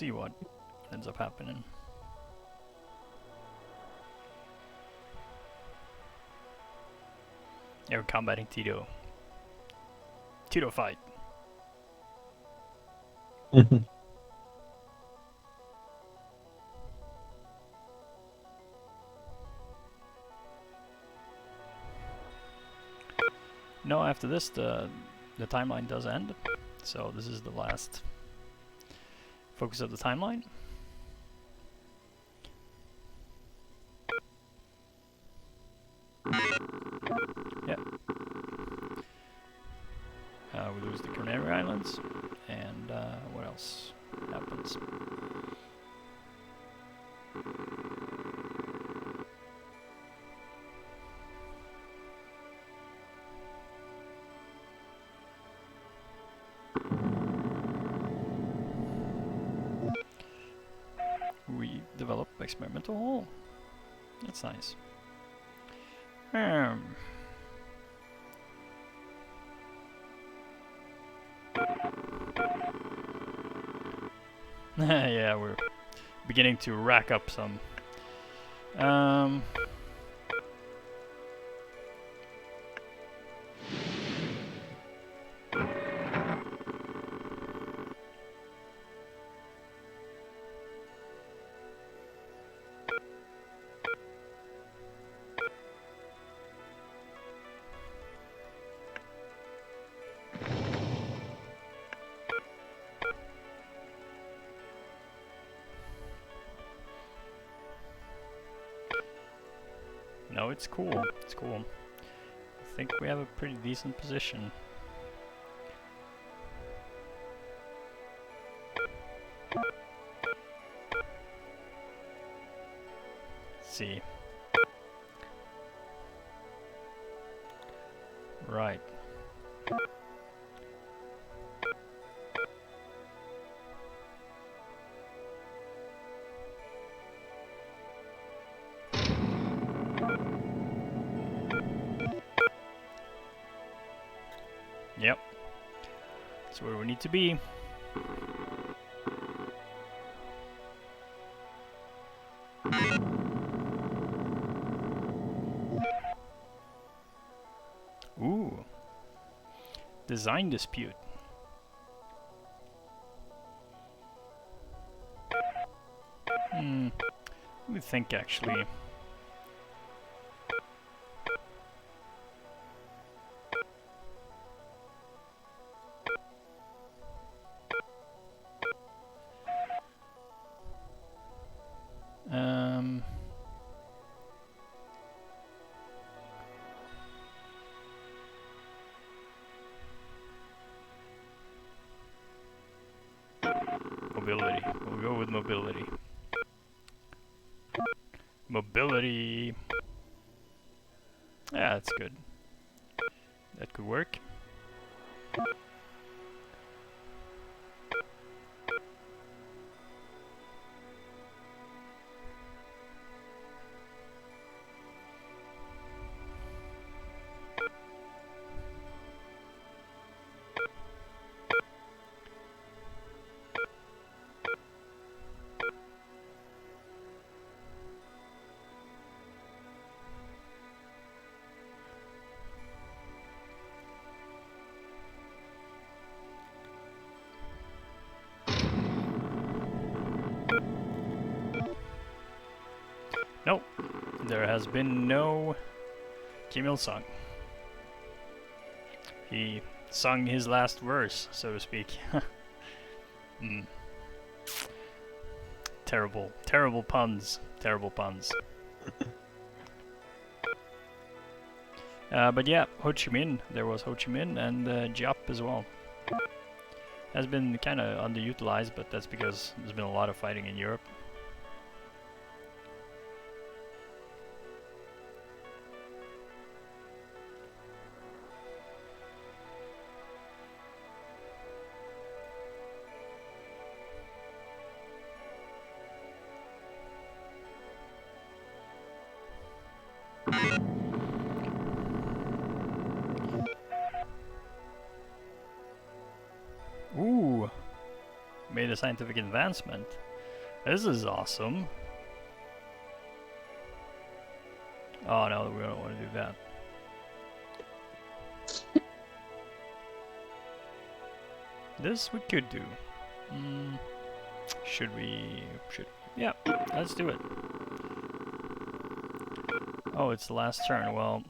see what ends up happening. You're combating Tito. Tito fight. No, after this the timeline does end. So this is the last focus of the timeline. Yeah. We lose the Canary Islands, and what else happens? We develop experimental hall. That's nice. Yeah, we're beginning to rack up some. No, it's cool. It's cool. I think we have a pretty decent position. Let's see. Right. Yep. That's where we need to be. Ooh. Design dispute. Let me think actually. Mobility. We'll go with mobility. Mobility. Yeah, that's good. That could work. Nope. There has been no Kim Il-sung. He sung his last verse, so to speak. Terrible, terrible puns. Terrible puns. But yeah, Ho Chi Minh. There was Ho Chi Minh and Giap as well. Has been kind of underutilized, but that's because there's been a lot of fighting in Europe. made a scientific advancement. This is awesome. Oh no, we don't want to do that. This we could do. Should we? Yeah, let's do it. Oh, it's the last turn. Well,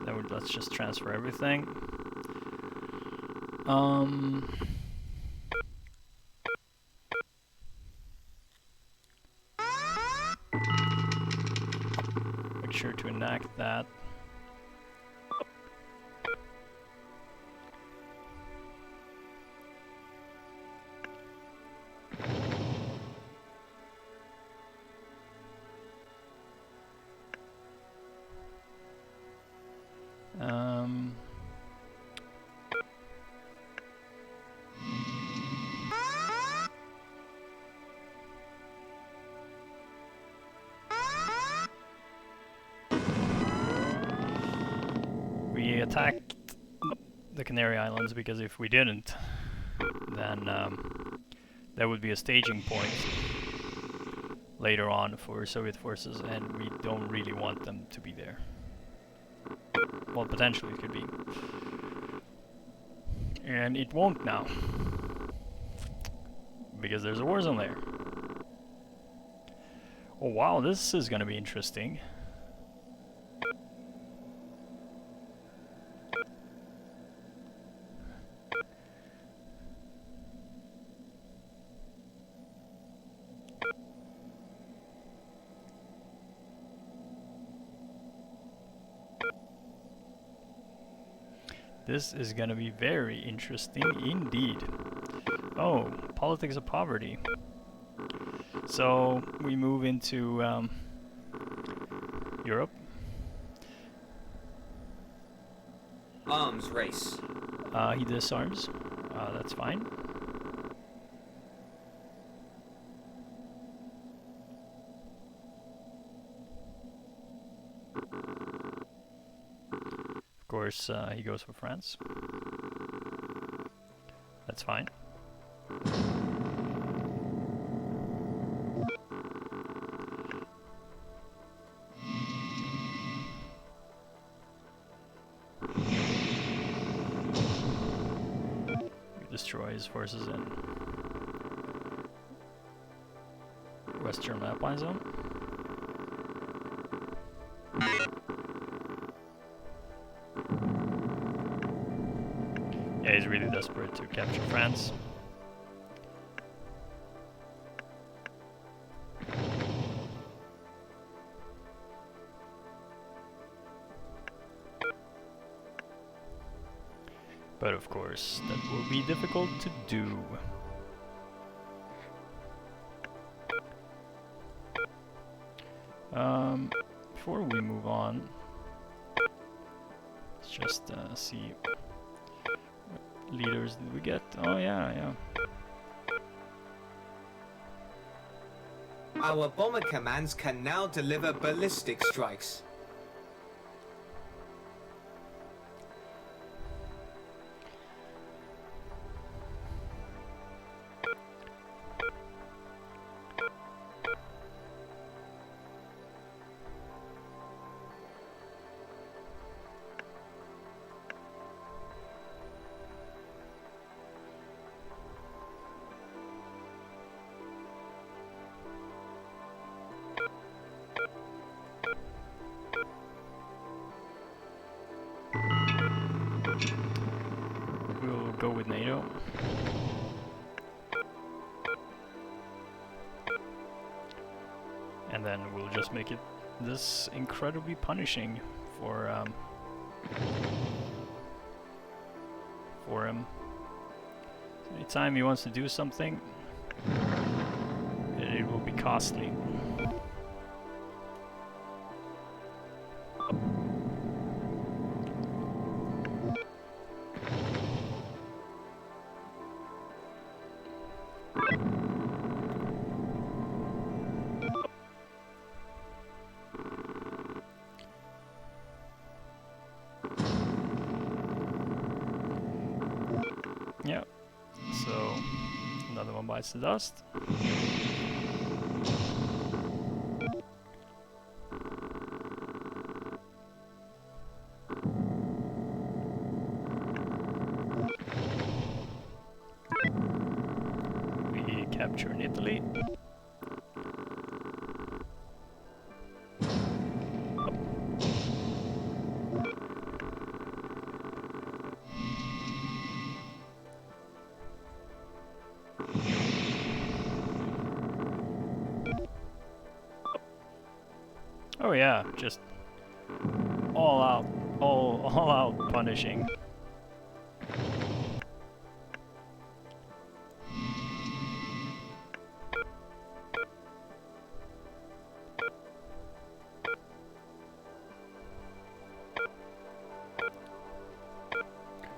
then let's just transfer everything. Make sure to enact that. We attacked the Canary Islands because if we didn't, then there would be a staging point later on for Soviet forces, and we don't really want them to be there. Well, potentially it could be. And it won't now, because there's a war zone there. Oh wow, this is gonna be interesting. This is gonna be very interesting indeed. Oh, politics of poverty. So we move into Europe. Arms race. He disarms. That's fine. Of course, he goes for France. That's fine. We destroy his forces in West German Alpine Zone. Yeah, he's really desperate to capture France. But of course, that will be difficult to do. Before we move on, let's just see what leaders did we get. Oh yeah. Our bomber commands can now deliver ballistic strikes. We'll go with NATO. And then we'll just make it this incredibly punishing for him. Anytime he wants to do something, it will be costly. Yeah, so another one One bites the dust. We capture in Italy. Oh yeah, just all out, all out punishing.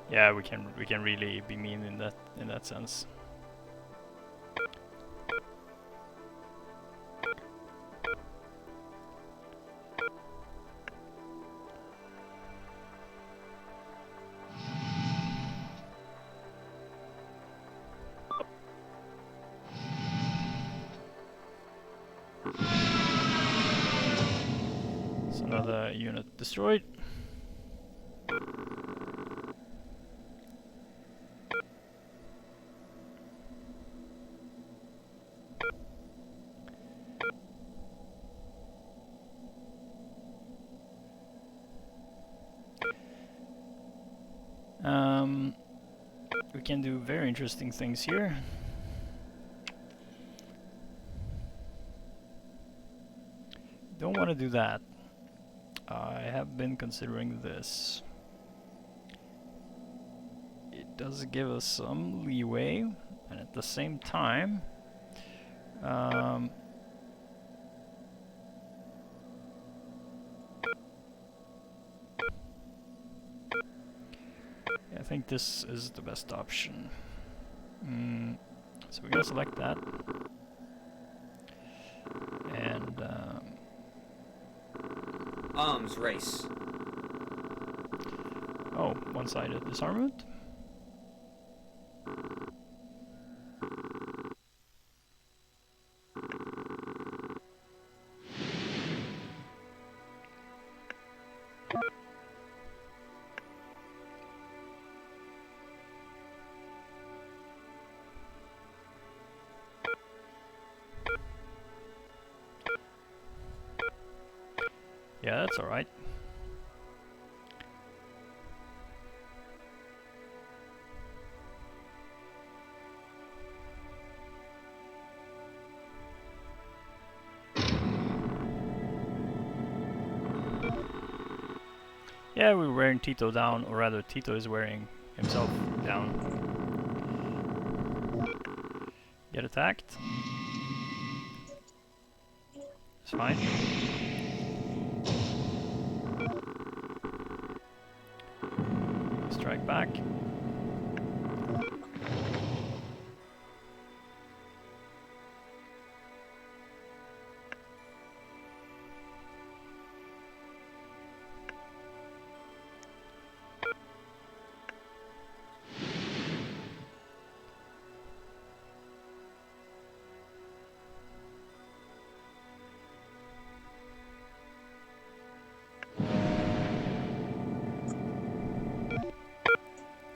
Yeah, we can really be mean in that sense. So another unit destroyed. We can do very interesting things here. Don't want to do that. I have been considering this. It does give us some leeway, and at the same time, I think this is the best option. So we're gonna select that, and Arms race. oh, one-sided disarmament. Yeah, that's alright. Yeah, we're wearing Tito down, or rather Tito is wearing himself down. Get attacked. It's fine. Strike back.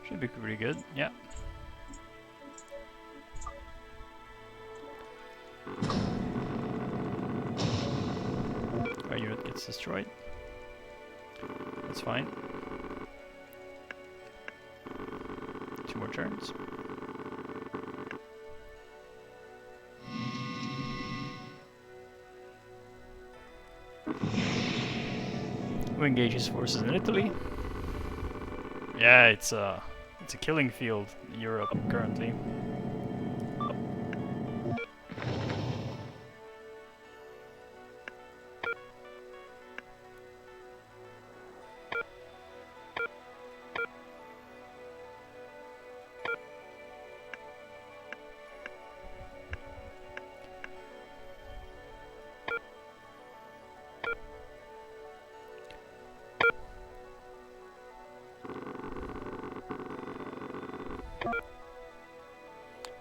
Should be pretty good, yeah. Our unit gets destroyed. That's fine. 2 more turns. We engage his forces in Italy. Yeah, it's a killing field in Europe currently.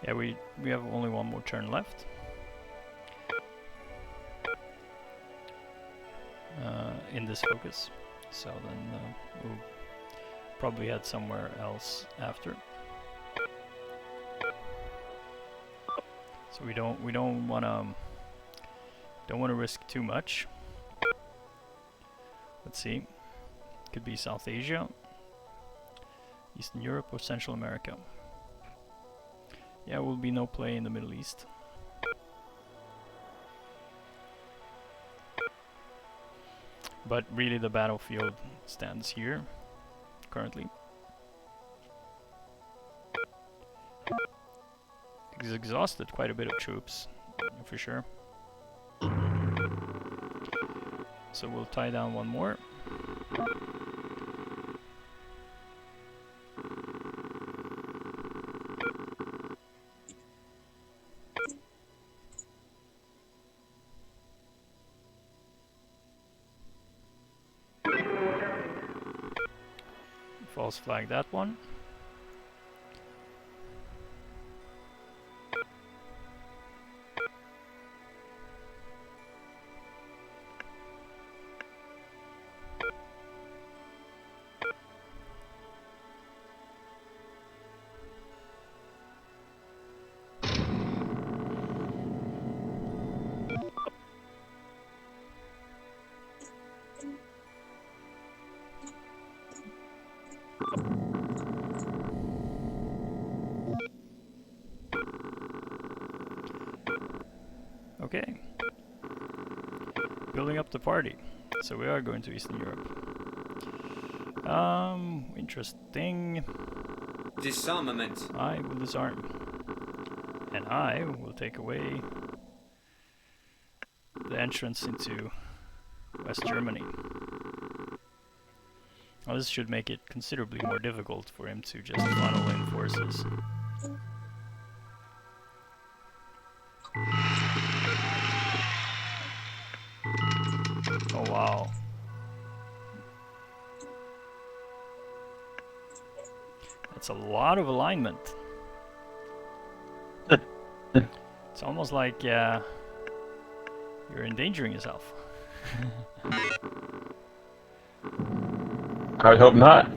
Yeah, we have only one more turn left. In this focus, so then we'll probably head somewhere else after. So we don't wanna risk too much. Let's see, could be South Asia, Eastern Europe, or Central America. Yeah, will be no play in the Middle East. But really the battlefield stands here, currently. He's exhausted quite a bit of troops, for sure. So we'll tie down one more. False flag that one. Okay. Building up the party. So we are going to Eastern Europe. Interesting. Disarmament. I will disarm. And I will take away the entrance into West Germany. Well, this should make it considerably more difficult for him to just funnel in forces. Oh wow. That's a lot of alignment. It's almost like you're endangering yourself. I would hope not.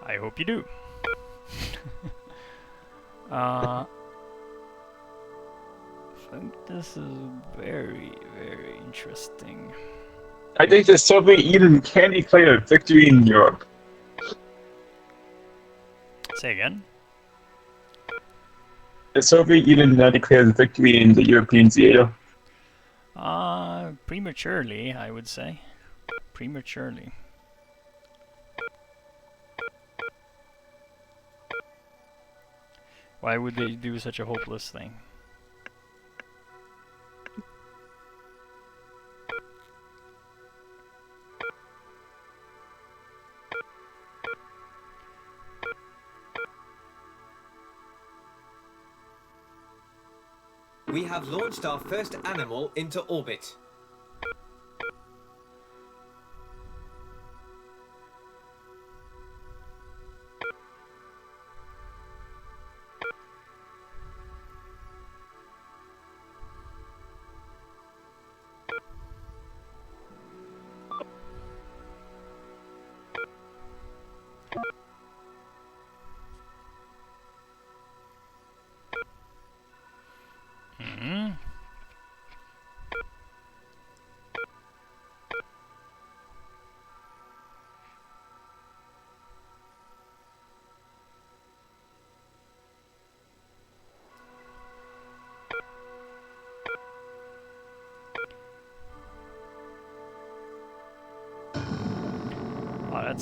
I hope you do. I think this is very, very interesting. I think the Soviet Union can declare a victory in Europe. Say again? The Soviet Union now declares a victory in the European theater. Prematurely, I would say. Prematurely. Why would they do such a hopeless thing? We have launched our first animal into orbit.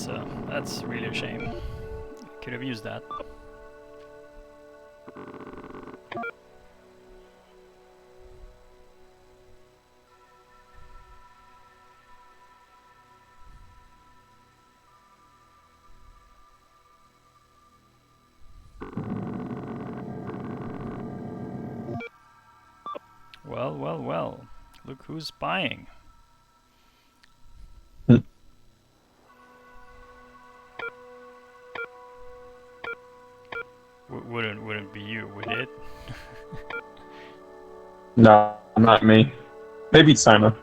Oh, that's really a shame. Could have used that. Well, well, well. Look who's spying. Hmm. Wouldn't be you, would it? No, not me. Maybe Simon.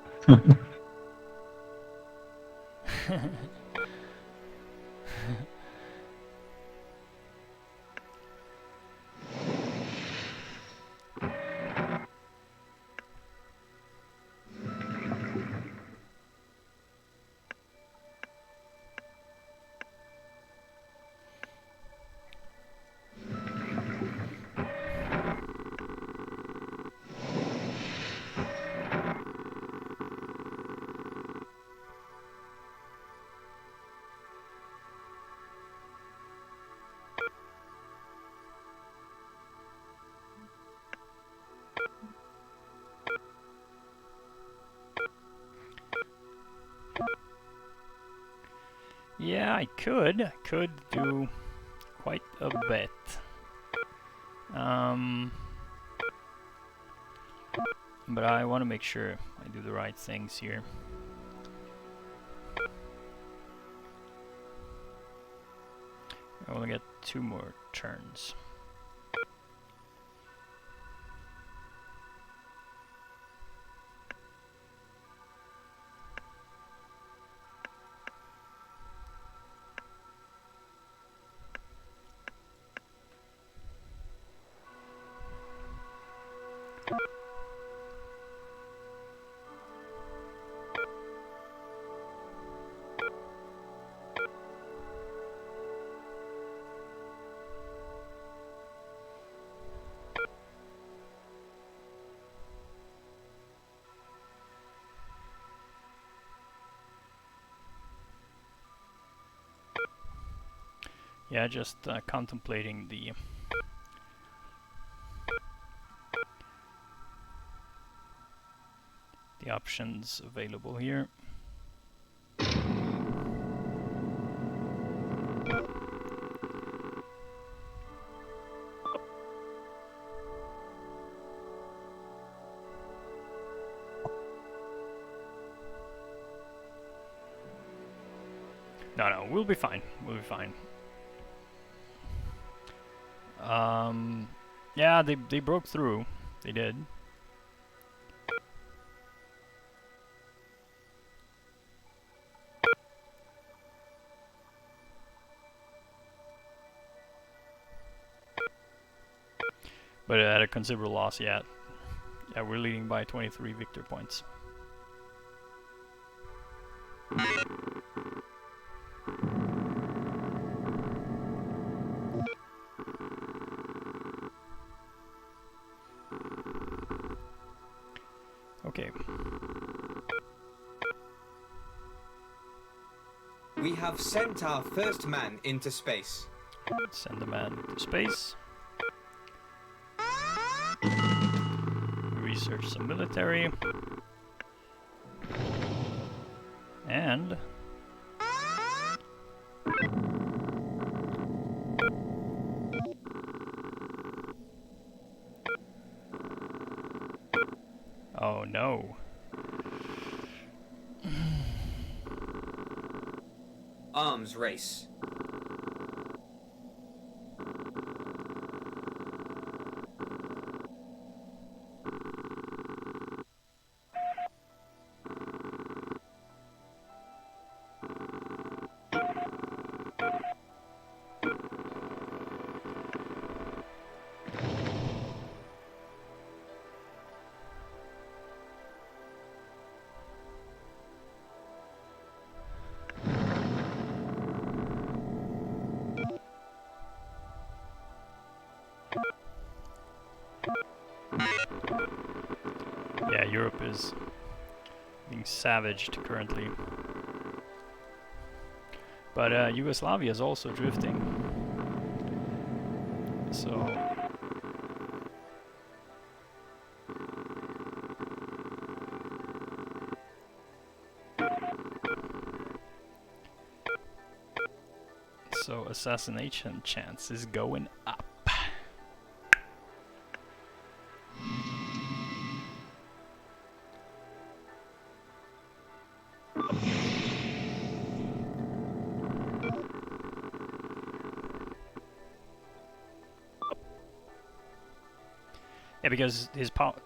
Yeah, I could do quite a bit. But I want to make sure I do the right things here. I only get 2 more turns. Yeah, just contemplating the options available here. No, we'll be fine. We'll be fine. Yeah, they broke through. They did. But at a considerable loss, yeah. Yeah, we're leading by 23 victor points. Okay. We have sent our first man into space. Send the man to space. Research some military. And oh no. Arms race. Yeah, Europe is being savaged currently. But Yugoslavia is also drifting. So assassination chance is going up. Yeah, because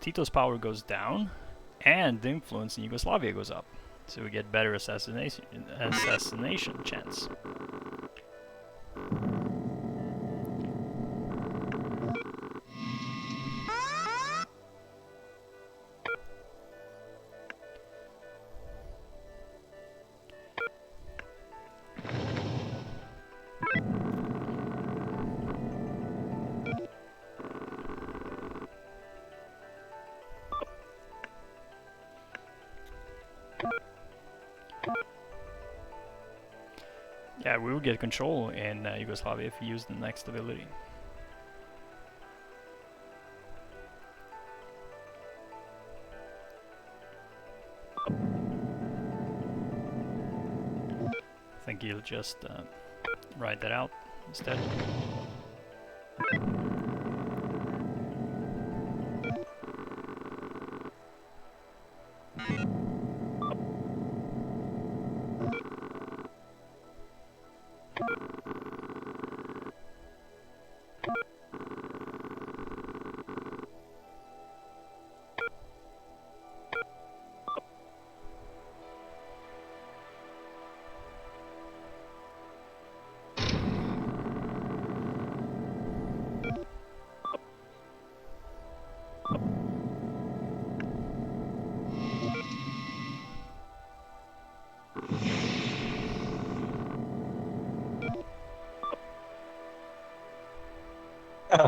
Tito's power goes down, and the influence in Yugoslavia goes up, so we get better assassination chance. Yeah, we would get control in Yugoslavia if we used the next ability. I think he'll just ride that out instead.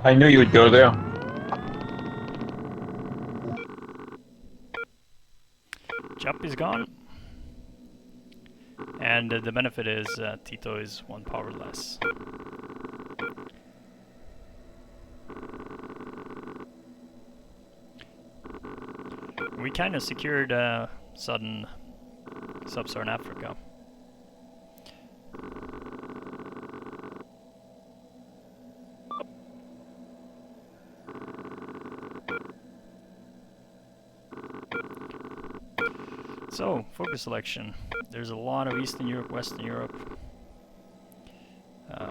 I knew you would go there. Jup is gone. And the benefit is Tito is 1 power less. We kind of secured sub-Saharan Africa. So, focus selection. There's a lot of Eastern Europe, Western Europe,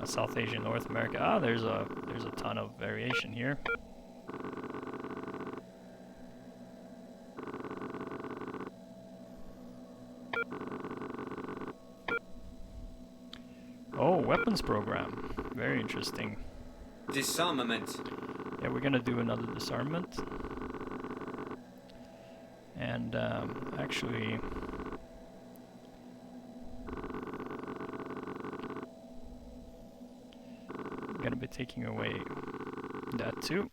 South Asia, North America. Ah, there's a ton of variation here. Oh, weapons program. Very interesting. Disarmament. Yeah, we're gonna do another disarmament. And actually, I'm gonna be taking away that too.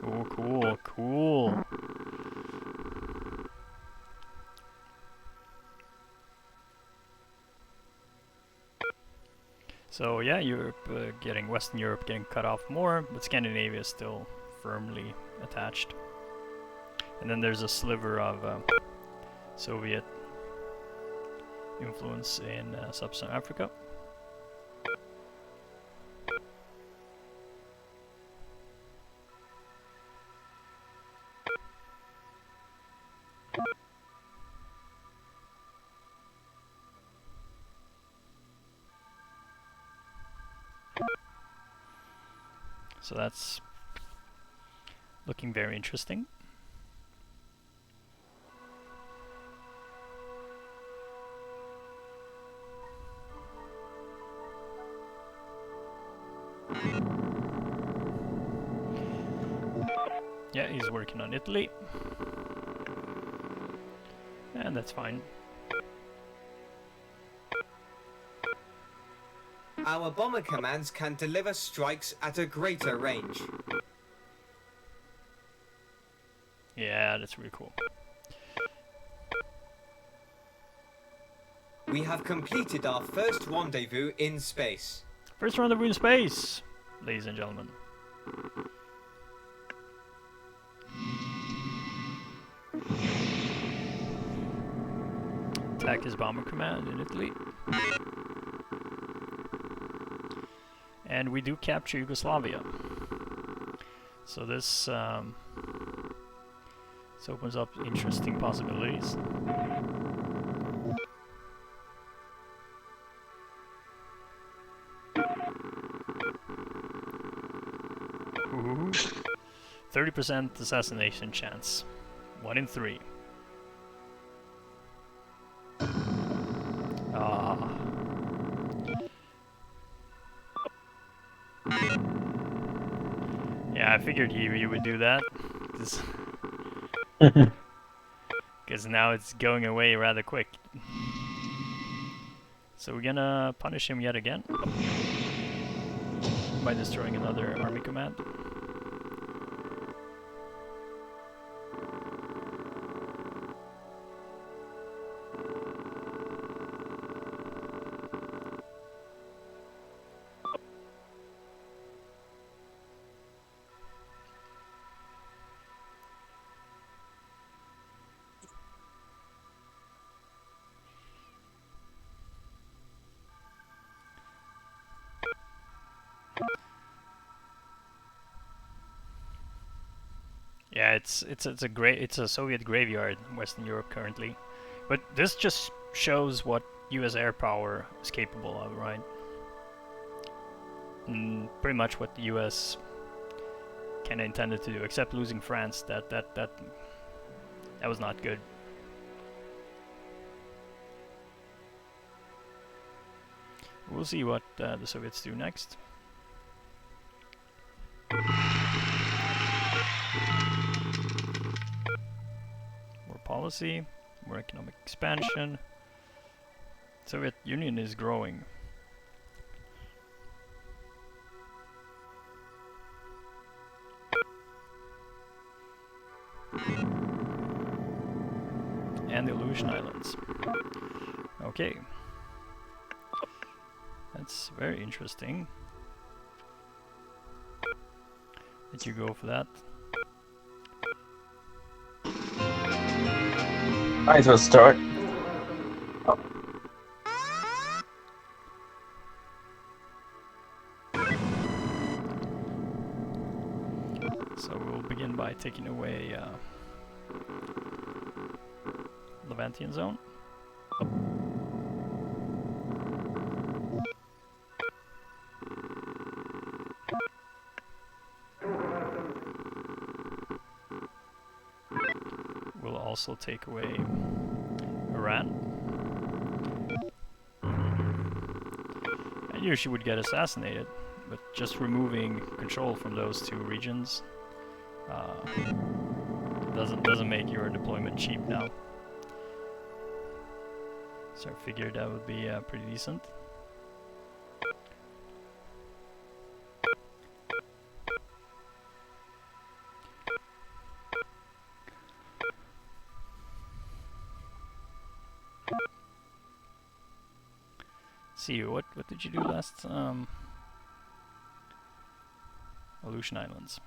Oh, cool, cool. So yeah, Europe Western Europe getting cut off more, but Scandinavia is still firmly attached. And then there's a sliver of Soviet influence in sub-Saharan Africa. So that's looking very interesting. Yeah, he's working on Italy. And that's fine. Our bomber commands can deliver strikes at a greater range. Yeah, that's really cool. We have completed our first rendezvous in space. First rendezvous in space, ladies and gentlemen. Attack his bomber command in Italy. And we do capture Yugoslavia. So this opens up interesting possibilities. Ooh. 30% assassination chance. 1 in 3. Ah. Yeah, I figured you would do that. Because now it's going away rather quick. So we're gonna punish him yet again by destroying another army command. Yeah, it's a Soviet graveyard in Western Europe currently, but this just shows what U.S. air power is capable of, right? Pretty much what the U.S. kind of intended to do, except losing France. That was not good. We'll see what the Soviets do next. More policy, more economic expansion. Soviet Union is growing. And the Aleutian Islands. Okay. That's very interesting that you go for that. Might as well start. So we'll begin by taking away Levantian zone. We'll also take away Iran. I knew she would get assassinated, but just removing control from those two regions doesn't make your deployment cheap now. So I figured that would be pretty decent. See, what did you do last? Aleutian Islands.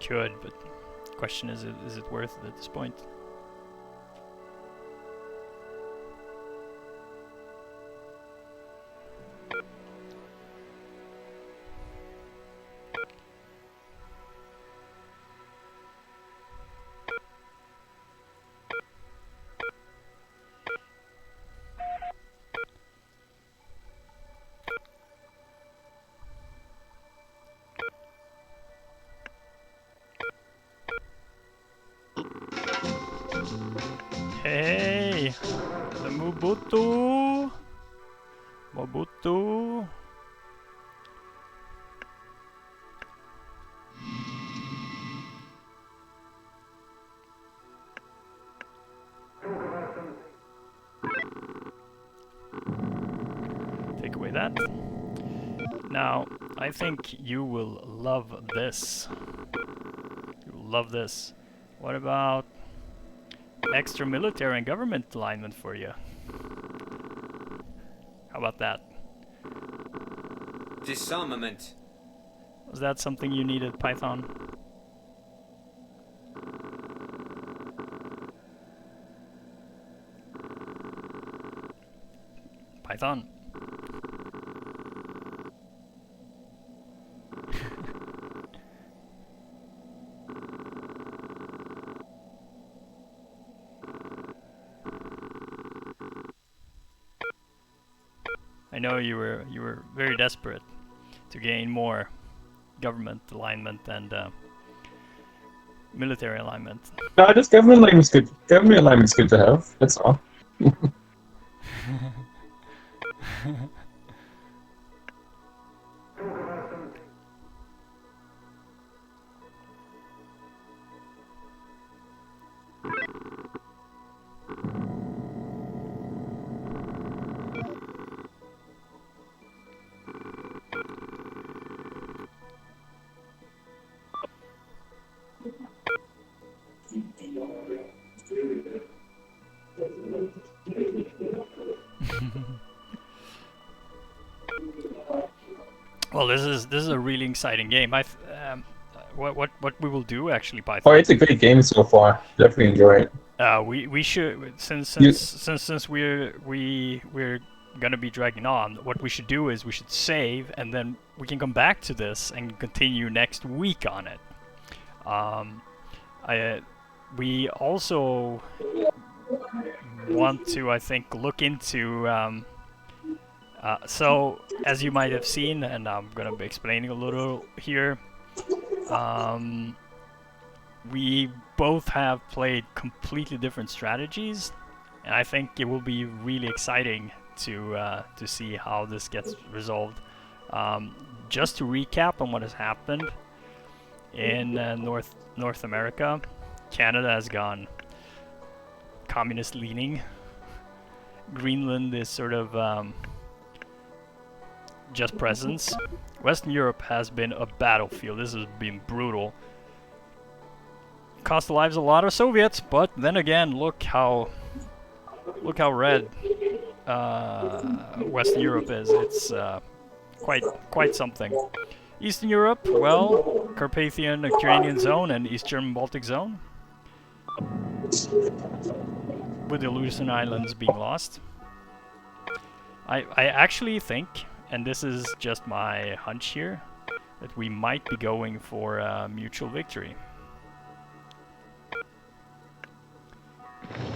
Could, but the question is it worth it at this point? Hey, the Mobutu. Take away that. Now, I think you will love this. You will love this. What about extra military and government alignment for you? How about that? Disarmament. Was that something you needed, Python? Python. I know you were very desperate to gain more government alignment and military alignment. No, just government alignment's good. Government alignment's good to have. That's all. Well, this is a really exciting game. What we will do actually, Oh, Python. it's a great game so far. Definitely enjoy it. We should You- since we're gonna be dragging on. What we should do is we should save, and then we can come back to this and continue next week on it. I we also want to, I think, look into. So, as you might have seen, and I'm gonna be explaining a little here. We both have played completely different strategies, and I think it will be really exciting to see how this gets resolved. Just to recap on what has happened in North America, Canada has gone communist leaning. Greenland is sort of just presence. Western Europe has been a battlefield. This has been brutal. Cost the lives of a lot of Soviets, but then again, look how red Western Europe is. It's quite something. Eastern Europe, well, Carpathian Ukrainian zone and East German Baltic zone, with the Aleutian Islands being lost. I actually think, and this is just my hunch here, that we might be going for a mutual victory.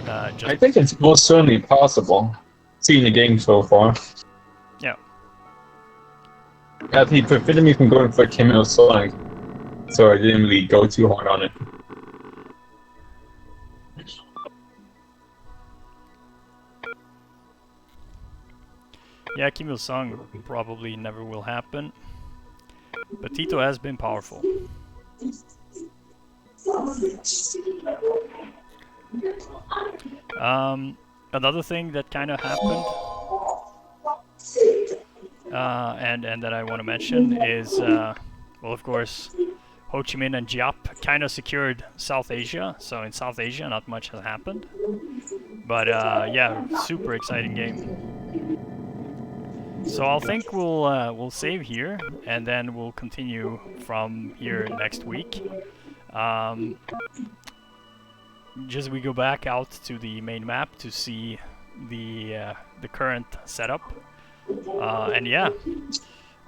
I think it's most certainly possible, seeing the game so far. Yeah. He prevented me from going for Kim Il-sung, so I didn't really go too hard on it. Yeah, Kim Il-sung probably never will happen, but Tito has been powerful. Another thing that kind of happened, and that I want to mention is, well, of course, Ho Chi Minh and Giap kind of secured South Asia. So in South Asia, not much has happened, but yeah, super exciting game. So I think we'll save here, and then we'll continue from here next week. Just we go back out to the main map to see the current setup, and yeah,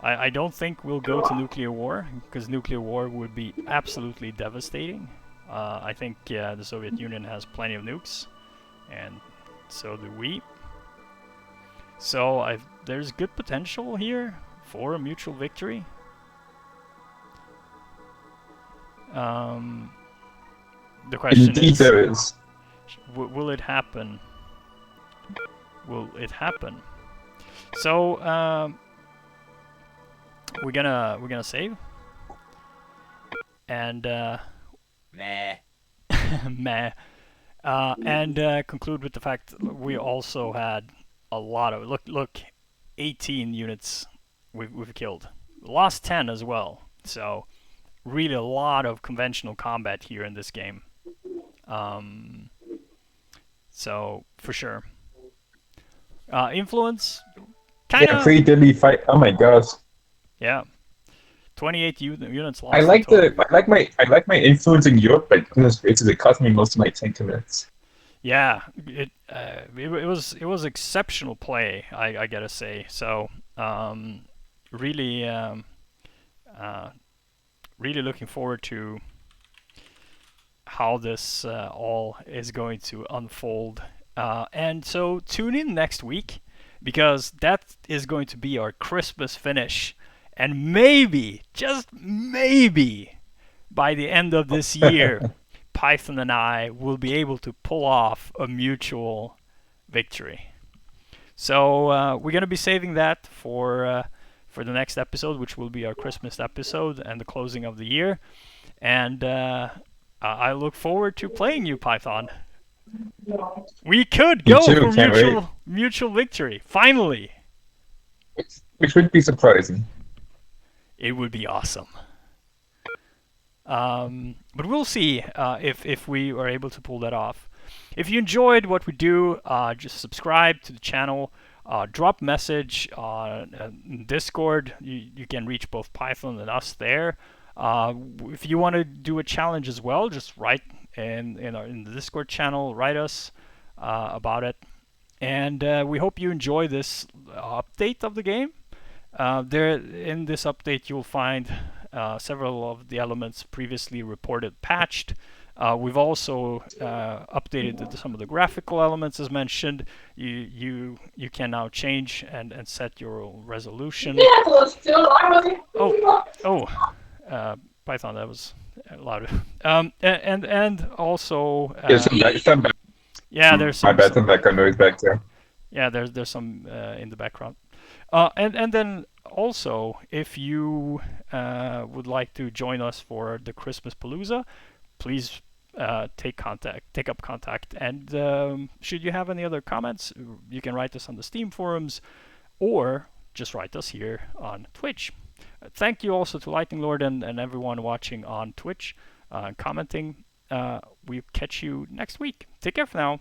I don't think we'll go to nuclear war, because nuclear war would be absolutely devastating. I think the Soviet Union has plenty of nukes, and so do we. So there's good potential here for a mutual victory. The question Indeed, is, there is. will it happen? Will it happen? So we're gonna save and Meh. meh, and conclude with the fact that we also had a lot of look 18 units we've killed, lost 10 as well, so really a lot of conventional combat here in this game, so for sure. Influence kind of, Yeah, pretty deadly fight. Oh my gosh. yeah, 28 units lost I like in total. I like my influence in Europe, but goodness gracious, it cost me most of my tank commits. Yeah, it was exceptional play, I gotta say. So really really looking forward to how this all is going to unfold. And so tune in next week. because that is going to be our Christmas finish. And maybe, just maybe, by the end of this year, Python and I will be able to pull off a mutual victory. So we're going to be saving that for the next episode, which will be our Christmas episode and the closing of the year. And I look forward to playing you, Python. We could go for mutual victory, finally. Which would be surprising. It would be awesome. But we'll see if we are able to pull that off. If you enjoyed what we do, just subscribe to the channel. Drop message on Discord. You can reach both Python and us there. If you want to do a challenge as well, just write in the Discord channel. Write us about it. And we hope you enjoy this update of the game. There in this update, you'll find several of the elements previously reported patched. We've also updated some of the graphical elements as mentioned. You can now change and set your resolution. Python, that was loud. And also yeah, there's some. My bad, some background noise back there. Yeah, there's some in the background. And then also, if you would like to join us for the Christmas Palooza, please take up contact. And should you have any other comments, you can write us on the Steam forums, or just write us here on Twitch. Thank you also to Lightning Lord and everyone watching on Twitch, commenting. We'll catch you next week. Take care for now.